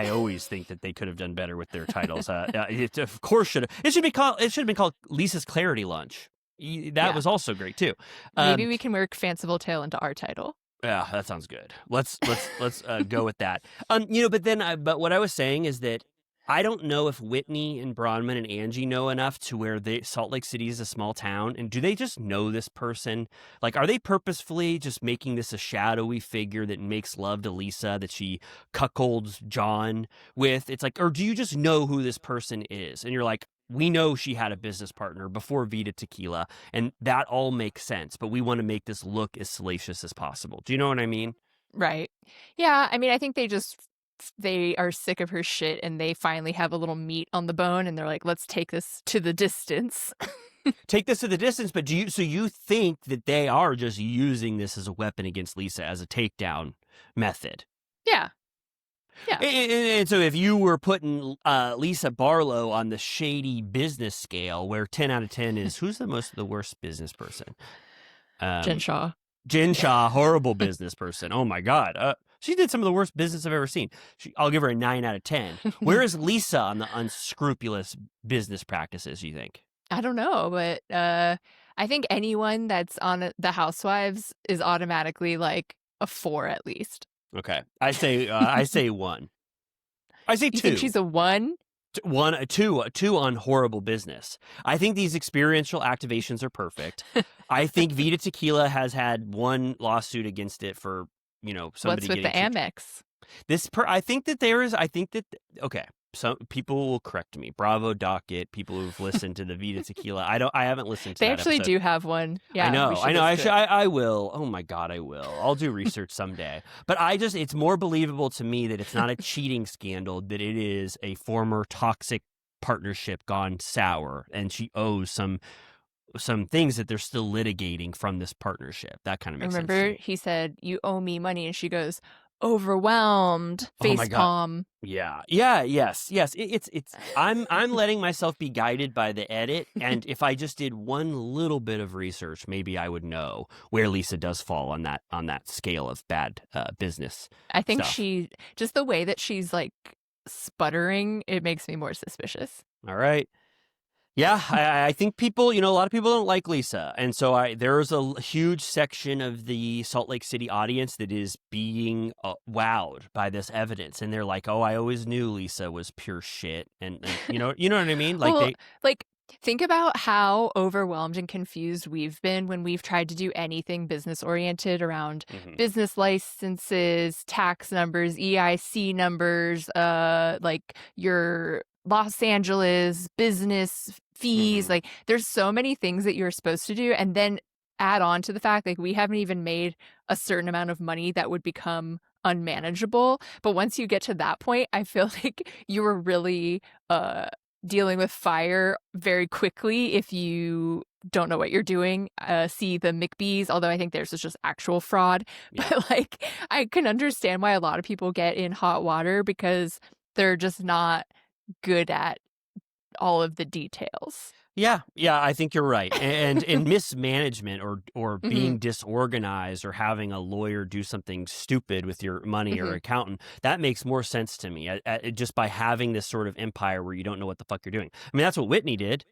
always think that they could have done better with their titles. It of course should have. It should have been called Lisa's Clarity Lunch. That was also great too. Maybe we can work Fanciful Tale into our title. Yeah, that sounds good. Let's go with that. But what I was saying is that I don't know if Whitney and Bronwyn and Angie know enough to where Salt Lake City is a small town, and do they just know this person? Like, are they purposefully just making this a shadowy figure that makes love to Lisa that she cuckolds John with? It's like, or do you just know who this person is? And you're like, we know she had a business partner before Vita Tequila, and that all makes sense, but we want to make this look as salacious as possible. Do you know what I mean? Right. Yeah. I mean, I think they are sick of her shit, and they finally have a little meat on the bone, and they're like, let's take this to the distance. Take this to the distance, but you think that they are just using this as a weapon against Lisa as a takedown method? Yeah. Yeah. And so if you were putting Lisa Barlow on the shady business scale, where 10 out of 10 is who's the worst business person? Jen Shaw. Jen Shaw, horrible business person. Oh my God. She did some of the worst business I've ever seen. I'll give her a 9 out of 10. Where is Lisa on the unscrupulous business practices, you think? I don't know, but I think anyone that's on the Housewives is automatically like a 4 at least. Okay. I say 1. I say 2. You think she's a 1? 2 on horrible business. I think these experiential activations are perfect. I think Vita Tequila has had one lawsuit against it for somebody What's with the Amex? I think that okay. Some people will correct me. Bravo docket. People who've listened to the Vida Tequila. I haven't listened to They that actually episode. do have one. Yeah, I know. I I will. Oh my God, I will. I'll do research someday. But it's more believable to me that it's not a cheating scandal, that it is a former toxic partnership gone sour, and she owes some things that they're still litigating from this partnership. That kind of makes sense. Remember, he said, "You owe me money," and she goes, "Overwhelmed." Face palm. Yeah. Yes. It's. I'm letting myself be guided by the edit, and if I just did one little bit of research, maybe I would know where Lisa does fall on that scale of bad business. I think stuff. just the way that she's like sputtering, it makes me more suspicious. All right. Yeah, I think people, a lot of people don't like Lisa. And so there's a huge section of the Salt Lake City audience that is being wowed by this evidence. And they're like, oh, I always knew Lisa was pure shit. And you know what I mean? Think about how overwhelmed and confused we've been when we've tried to do anything business oriented around business licenses, tax numbers, EIC numbers, like your Los Angeles business fees. Like there's so many things that you're supposed to do, and then add on to the fact like we haven't even made a certain amount of money that would become unmanageable. But once you get to that point, I feel like you were really dealing with fire very quickly if you don't know what you're doing. See the McBees, although I think theirs is just actual fraud. Yeah. But like I can understand why a lot of people get in hot water because they're just not good at all of the details. Yeah, I think you're right. And in mismanagement or being disorganized or having a lawyer do something stupid with your money or accountant, that makes more sense to me. Just by having this sort of empire where you don't know what the fuck you're doing. I mean, that's what Whitney did.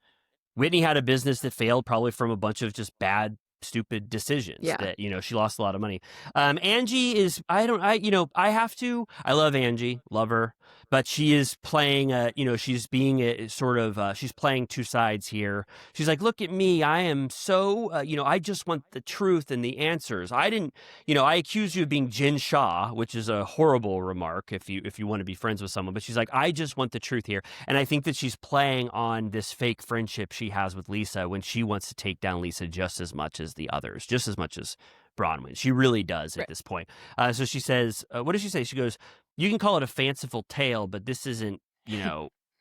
Whitney had a business that failed probably from a bunch of just bad, stupid decisions that, she lost a lot of money. Angie is, I love Angie, love her, but she is playing she's being a sort of, she's playing two sides here. She's like, look at me. I am so, I just want the truth and the answers. I didn't, I accuse you of being Jin Shah, which is a horrible remark if you want to be friends with someone, but she's like, I just want the truth here. And I think that she's playing on this fake friendship she has with Lisa when she wants to take down Lisa just as much as the others, just as much as Bronwyn. She really does at this point. So she says, what does she say? She goes, you can call it a fanciful tale, but this isn't,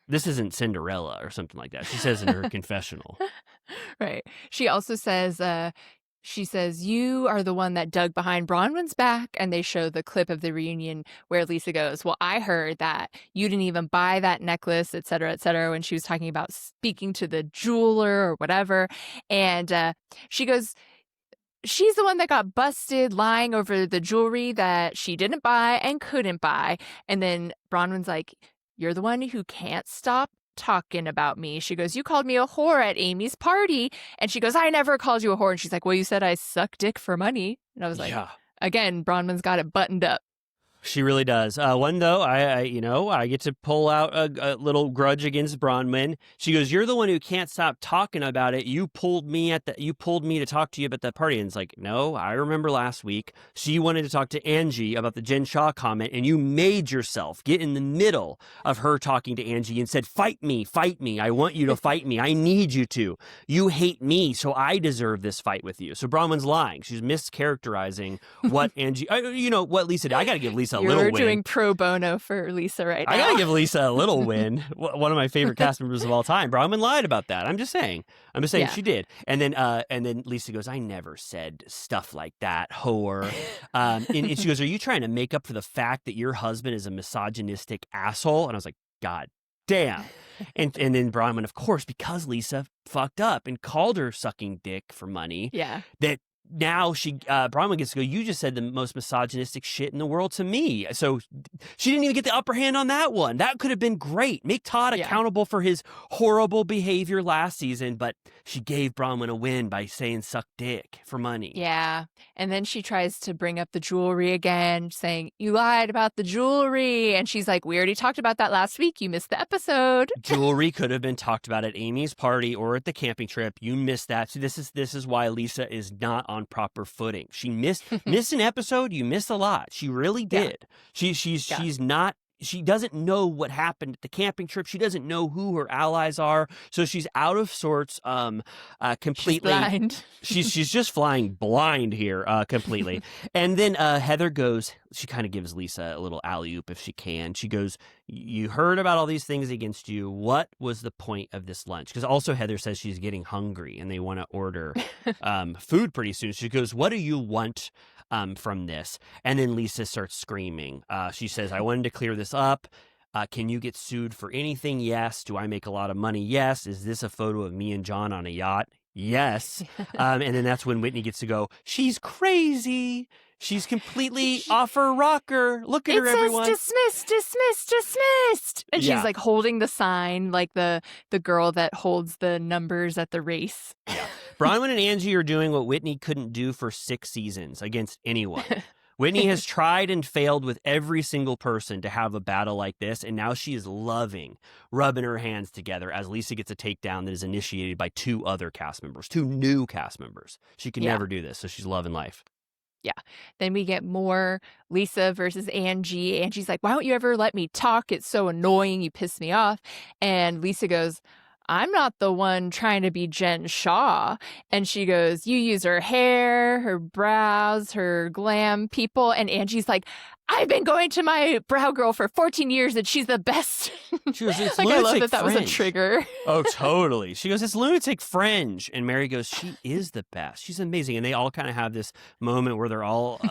this isn't Cinderella or something like that. She says in her confessional. Right. She also says, you are the one that dug behind Bronwyn's back. And they show the clip of the reunion where Lisa goes, well, I heard that you didn't even buy that necklace, et cetera, when she was talking about speaking to the jeweler or whatever. And she goes, she's the one that got busted lying over the jewelry that she didn't buy and couldn't buy. And then Bronwyn's like, you're the one who can't stop talking about me. She goes, you called me a whore at Amy's party. And she goes, I never called you a whore. And she's like, well, you said I suck dick for money. And I was like, again, Bronwyn's got it buttoned up. She really does. One though, I get to pull out a little grudge against Bronwyn. She goes, "You're the one who can't stop talking about it. You pulled me to talk to you about that party." And it's like, no, I remember last week she wanted to talk to Angie about the Jen Shaw comment, and you made yourself get in the middle of her talking to Angie and said, "Fight me. I want you to fight me. I need you to. You hate me, so I deserve this fight with you." So Bronwyn's lying. She's mischaracterizing what Angie, what Lisa did. I got to give Lisa a little win. You're doing pro bono for Lisa right now. I gotta give Lisa a little win. One of my favorite cast members of all time. Bronwyn lied about that. I'm just saying she did. And then Lisa goes, I never said stuff like that, whore. And she goes, are you trying to make up for the fact that your husband is a misogynistic asshole? And I was like, God damn. And then Bronwyn, of course, because Lisa fucked up and called her sucking dick for money. Yeah. That now Bronwyn gets to go, you just said the most misogynistic shit in the world to me. So she didn't even get the upper hand on that one. That could have been great. Make Todd accountable for his horrible behavior last season, but she gave Bronwyn a win by saying suck dick for money. Yeah. And then she tries to bring up the jewelry again, saying, you lied about the jewelry. And she's like, we already talked about that last week. You missed the episode. Jewelry could have been talked about at Amy's party or at the camping trip. You missed that. So this is why Lisa is not on on proper footing. She missed an episode. You missed a lot. She really did. She's not. She doesn't know what happened at the camping trip. She doesn't know who her allies are. So she's out of sorts completely. She's blind. she's just flying blind here completely. And then Heather goes, she kind of gives Lisa a little alley-oop if she can. She goes, you heard about all these things against you. What was the point of this lunch? Because also Heather says she's getting hungry and they want to order food pretty soon. She goes, what do you want from this? And then Lisa starts screaming. She says, I wanted to clear this up. Can you get sued for anything? Yes. Do I make a lot of money? Yes. Is this a photo of me and John on a yacht? Yes. And then that's when Whitney gets to go, she's crazy. She's completely off her rocker. Look at her, everyone. It says dismissed. And she's like holding the sign like the girl that holds the numbers at the race. Yeah. Bronwyn and Angie are doing what Whitney couldn't do for 6 seasons against anyone. Whitney has tried and failed with every single person to have a battle like this, and now she is loving rubbing her hands together as Lisa gets a takedown that is initiated by 2 other cast members, 2 new cast members. She can never do this, so she's loving life. Yeah. Then we get more Lisa versus Angie. Angie's like, why don't you ever let me talk? It's so annoying. You piss me off. And Lisa goes, I'm not the one trying to be Jen Shaw. And she goes, you use her hair, her brows, her glam people. And Angie's like, I've been going to my brow girl for 14 years and she's the best. She goes, it's like, lunatic I love that fringe. Was a trigger. Oh, totally. She goes, it's lunatic fringe. And Mary goes, she is the best. She's amazing. And they all kind of have this moment where they're all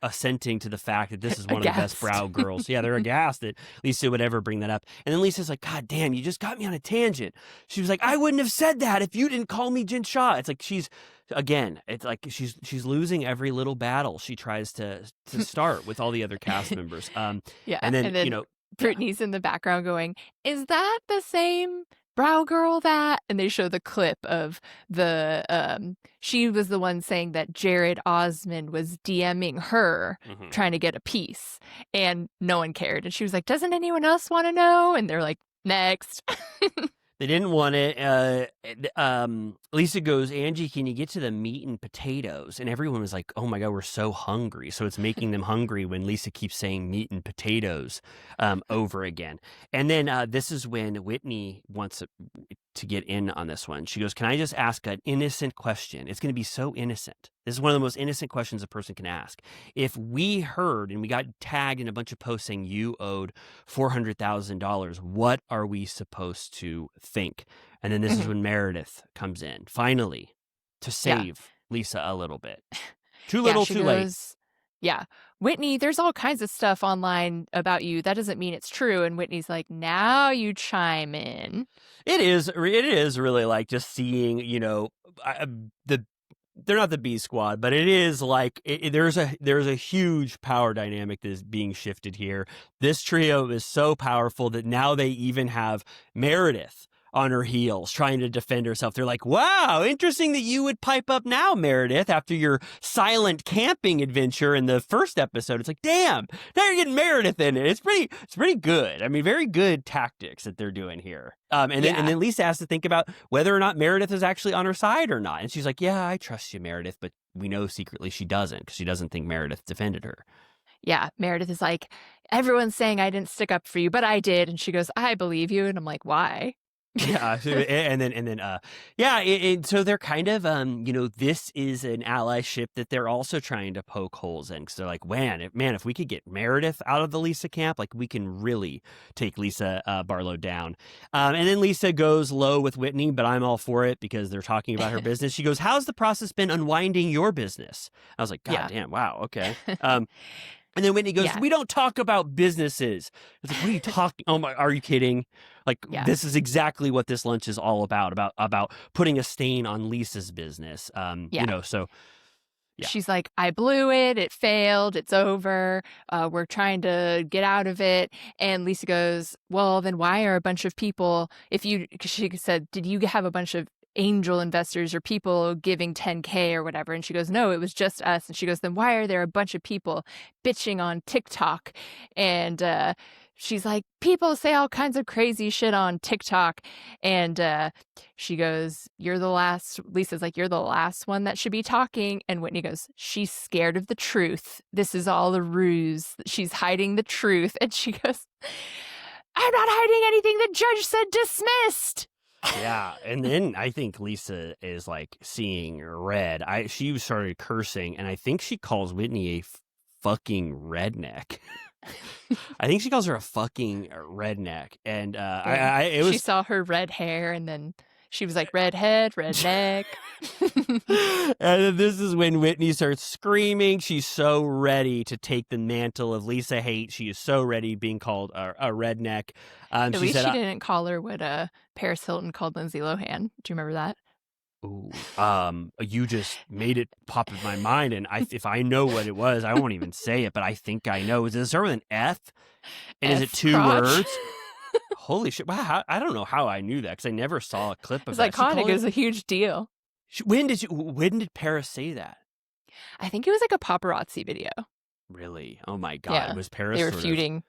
assenting to the fact that this is one of the best brow girls. Yeah, they're aghast that Lisa would ever bring that up. And then Lisa's like, God damn, you just got me on a tangent. She was like, I wouldn't have said that if you didn't call me Jen Shaw. It's like again, it's like she's losing every little battle she tries to start with all the other cast members. And then Brittany's in the background going, is that the same brow girl that? And they show the clip of she was the one saying that Jared Osmond was DMing her trying to get a piece and no one cared. And she was like, doesn't anyone else want to know? And they're like, next. They didn't want it. Lisa goes, Angie, can you get to the meat and potatoes? And everyone was like, oh my God, we're so hungry. So it's making them hungry when Lisa keeps saying meat and potatoes over again. And then this is when Whitney wants to get in on this one. She goes, can I just ask an innocent question? It's going to be so innocent. This is one of the most innocent questions a person can ask. If we heard and we got tagged in a bunch of posts saying you owed $400,000, what are we supposed to think? And then this is when Meredith comes in, finally, to save Lisa a little bit. Too little, too late. Yeah. Whitney, there's all kinds of stuff online about you. That doesn't mean it's true. And Whitney's like, now you chime in. It is really like just seeing, they're not the B squad, but it is like there's a huge power dynamic that is being shifted here. This trio is so powerful that now they even have Meredith on her heels trying to defend herself. They're like, wow, interesting that you would pipe up now, Meredith, after your silent camping adventure in the first episode. It's like, damn, now you're getting Meredith in it. It's pretty good. I mean, very good tactics that they're doing here. And then Lisa has to think about whether or not Meredith is actually on her side or not. And she's like, yeah, I trust you, Meredith, but we know secretly she doesn't, because she doesn't think Meredith defended her. Yeah, Meredith is like, everyone's saying I didn't stick up for you, but I did. And she goes, I believe you. And I'm like, why? Yeah, so they're kind of, this is an allyship that they're also trying to poke holes in, because they're like, man, if we could get Meredith out of the Lisa camp, like we can really take Lisa Barlow down. And then Lisa goes low with Whitney, but I'm all for it because they're talking about her business. She goes, how's the process been unwinding your business? I was like, God damn, wow, okay. And then Whitney goes, we don't talk about businesses. It's like, what are you talking? Oh my, are you kidding? Like, this is exactly what this lunch is all about putting a stain on Lisa's business. She's like, I blew it. It failed. It's over. We're trying to get out of it. And Lisa goes, well, then why are a bunch of people, because she said, did you have a bunch of angel investors or people giving 10K or whatever? And she goes, no, it was just us. And she goes, then why are there a bunch of people bitching on TikTok? And she's like, people say all kinds of crazy shit on TikTok. And she goes, Lisa's like, you're the last one that should be talking. And Whitney goes, she's scared of the truth. This is all a ruse. She's hiding the truth. And she goes, I'm not hiding anything. The judge said dismissed. Yeah, and then I think Lisa is like seeing red. She started cursing, and I think she calls Whitney a fucking redneck. I think she calls her a fucking redneck, and she saw her red hair, and then she was like, redhead, redneck. And this is when Whitney starts screaming. She's so ready to take the mantle of Lisa Hate. She is so ready being called a redneck. At least she didn't call her what Paris Hilton called Lindsay Lohan. Do you remember that? Ooh, you just made it pop in my mind, and if I know what it was, I won't even say it, but I think I know. Is it start with an F? And F is it 2 crotch? words? Holy shit! Wow, I don't know how I knew that because I never saw a clip of that. It's iconic. It was a huge deal. When did Paris say that? I think it was like a paparazzi video. Really? Oh my god! Yeah, it was Paris. They were feuding.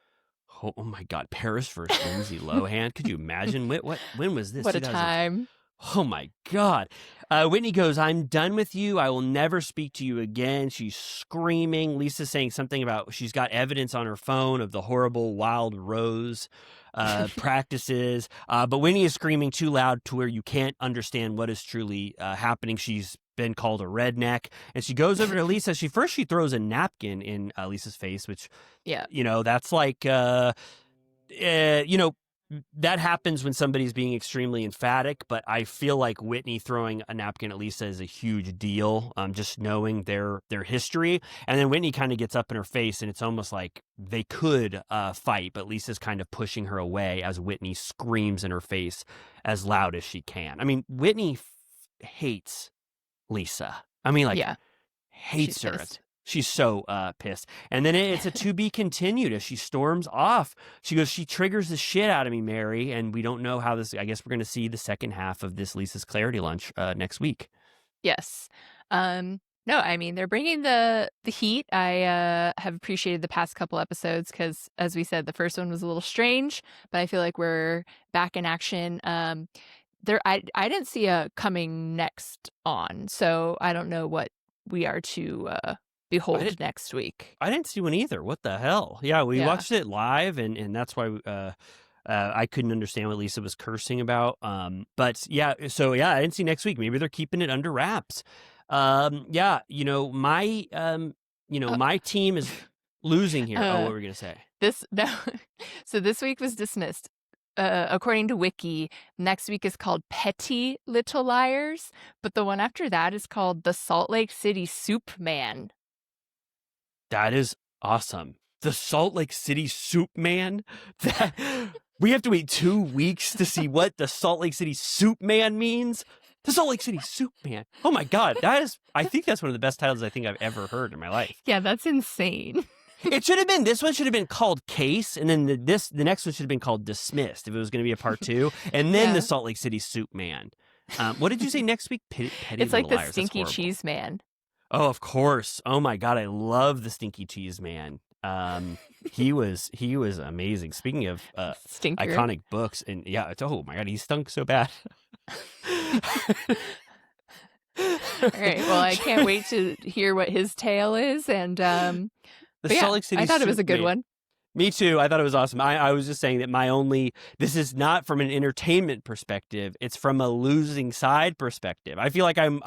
Oh my god! Paris versus Lindsay Lohan. Could you imagine? When was this? What a time! Oh my God. Whitney goes, I'm done with you. I will never speak to you again. She's screaming. Lisa's saying something about she's got evidence on her phone of the horrible wild rose practices. But Whitney is screaming too loud to where you can't understand what is truly happening. She's been called a redneck. And she goes over to Lisa. She throws a napkin in Lisa's face, which, that's like, that happens when somebody's being extremely emphatic, but I feel like Whitney throwing a napkin at Lisa is a huge deal, just knowing their history. And then Whitney kind of gets up in her face, and it's almost like they could fight, but Lisa's kind of pushing her away as Whitney screams in her face as loud as she can. I mean, Whitney hates Lisa. I mean, hates her. Pissed. She's so pissed. And then it's a to be continued as she storms off. She goes, she triggers the shit out of me, Mary. And we don't know how this, I guess we're going to see the second half of this Lisa's Clarity Lunch next week. Yes. No, I mean, they're bringing the heat. I have appreciated the past couple episodes because, as we said, the first one was a little strange, but I feel like we're back in action. I didn't see a coming next on, so I don't know what we are to behold next week. I didn't see one either. What the hell? Yeah, we watched it live, and that's why I couldn't understand what Lisa was cursing about. But I didn't see next week. Maybe they're keeping it under wraps. My team is losing here. What were we gonna say? So this week was dismissed. According to Wiki, next week is called Petty Little Liars, but the one after that is called the Salt Lake City Soup Man. That is awesome. The Salt Lake City Soup Man? We have to wait 2 weeks to see what the Salt Lake City Soup Man means? The Salt Lake City Soup Man. Oh my God. I think that's one of the best titles I think I've ever heard in my life. Yeah, that's insane. This one should have been called Case, and then the next one should have been called Dismissed if it was going to be a part 2, and then the Salt Lake City Soup Man. What did you say next week? It's like the Stinky Cheese Man. Oh, of course. Oh my God, I love the Stinky Cheese Man. He was amazing. Speaking of iconic books, and oh my God, he stunk so bad. All right. Well, I can't wait to hear what his tale is, and Salt Lake City I thought it was a good one. Me too. I thought it was awesome. I was just saying that this is not from an entertainment perspective. It's from a losing side perspective. I feel like I'm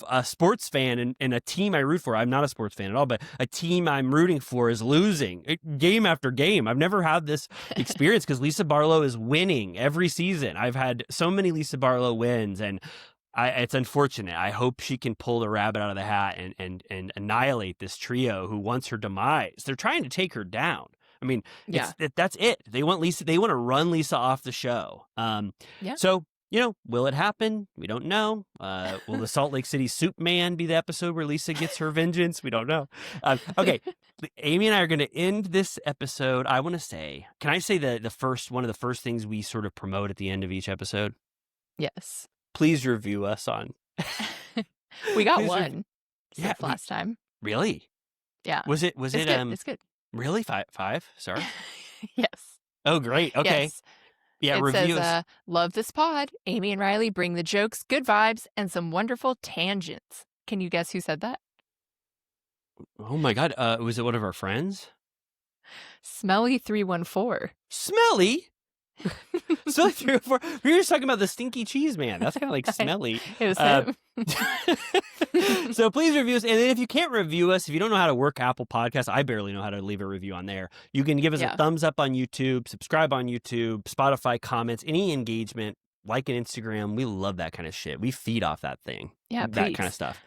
a sports fan and a team I root for. I'm not a sports fan at all, but a team I'm rooting for is losing game after game. I've never had this experience because Lisa Barlow is winning every season. I've had so many Lisa Barlow wins, and it's unfortunate. I hope she can pull the rabbit out of the hat and annihilate this trio who wants her demise. They're trying to take her down. I mean, that's it. They want Lisa. They want to run Lisa off the show. So, will it happen? We don't know. Will the Salt Lake City Soup Man be the episode where Lisa gets her vengeance? We don't know. Okay, Amy and I are going to end this episode. I want to say, can I say one of the first things we sort of promote at the end of each episode? Yes. Please review us on. We got one. Last time. Really? Yeah. Was it? It's good. Really? Five? Sorry. Yes. Oh, great. Okay. Yes. Yeah, It review us. says, love this pod. Amy and Riley bring the jokes, good vibes, and some wonderful tangents. Can you guess who said that? Oh my God. Was it one of our friends? Smelly314. Smelly? Smelly 314. We were just talking about the stinky cheese man. That's kind of like smelly. It was him. So please review us. And then if you can't review us, if you don't know how to work Apple Podcasts, I barely know how to leave a review on there. You can give us a thumbs up on YouTube, subscribe on YouTube, Spotify comments, any engagement, like an Instagram. We love that kind of shit. We feed off that thing. Yeah, that kind of stuff.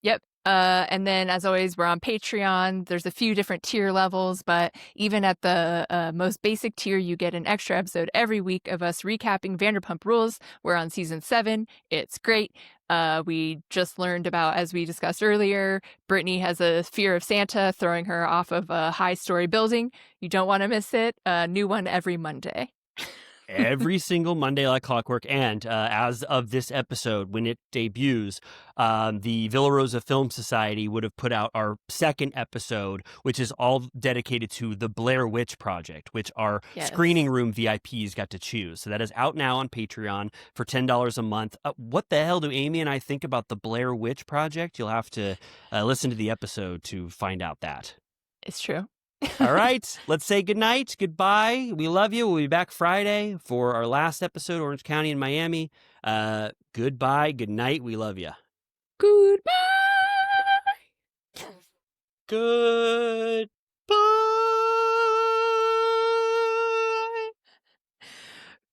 Yep. And then, as always, we're on Patreon. There's a few different tier levels, but even at the most basic tier, you get an extra episode every week of us recapping Vanderpump Rules. We're on season 7. It's great. We just learned about, as we discussed earlier, Brittany has a fear of Santa throwing her off of a high-story building. You don't want to miss it. New one every Monday. Every single Monday like clockwork. And as of this episode, when it debuts, the Villa Rosa Film Society would have put out our second episode, which is all dedicated to the Blair Witch Project, which our screening room VIPs got to choose. So that is out now on Patreon for $10 a month. What the hell do Amy and I think about the Blair Witch Project? You'll have to listen to the episode to find out that. It's true. All right, let's say goodnight, goodbye. We love you. We'll be back Friday for our last episode, Orange County and Miami. Goodbye, good night. We love you. Goodbye. Goodbye.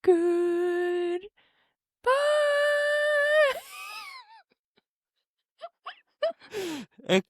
Goodbye.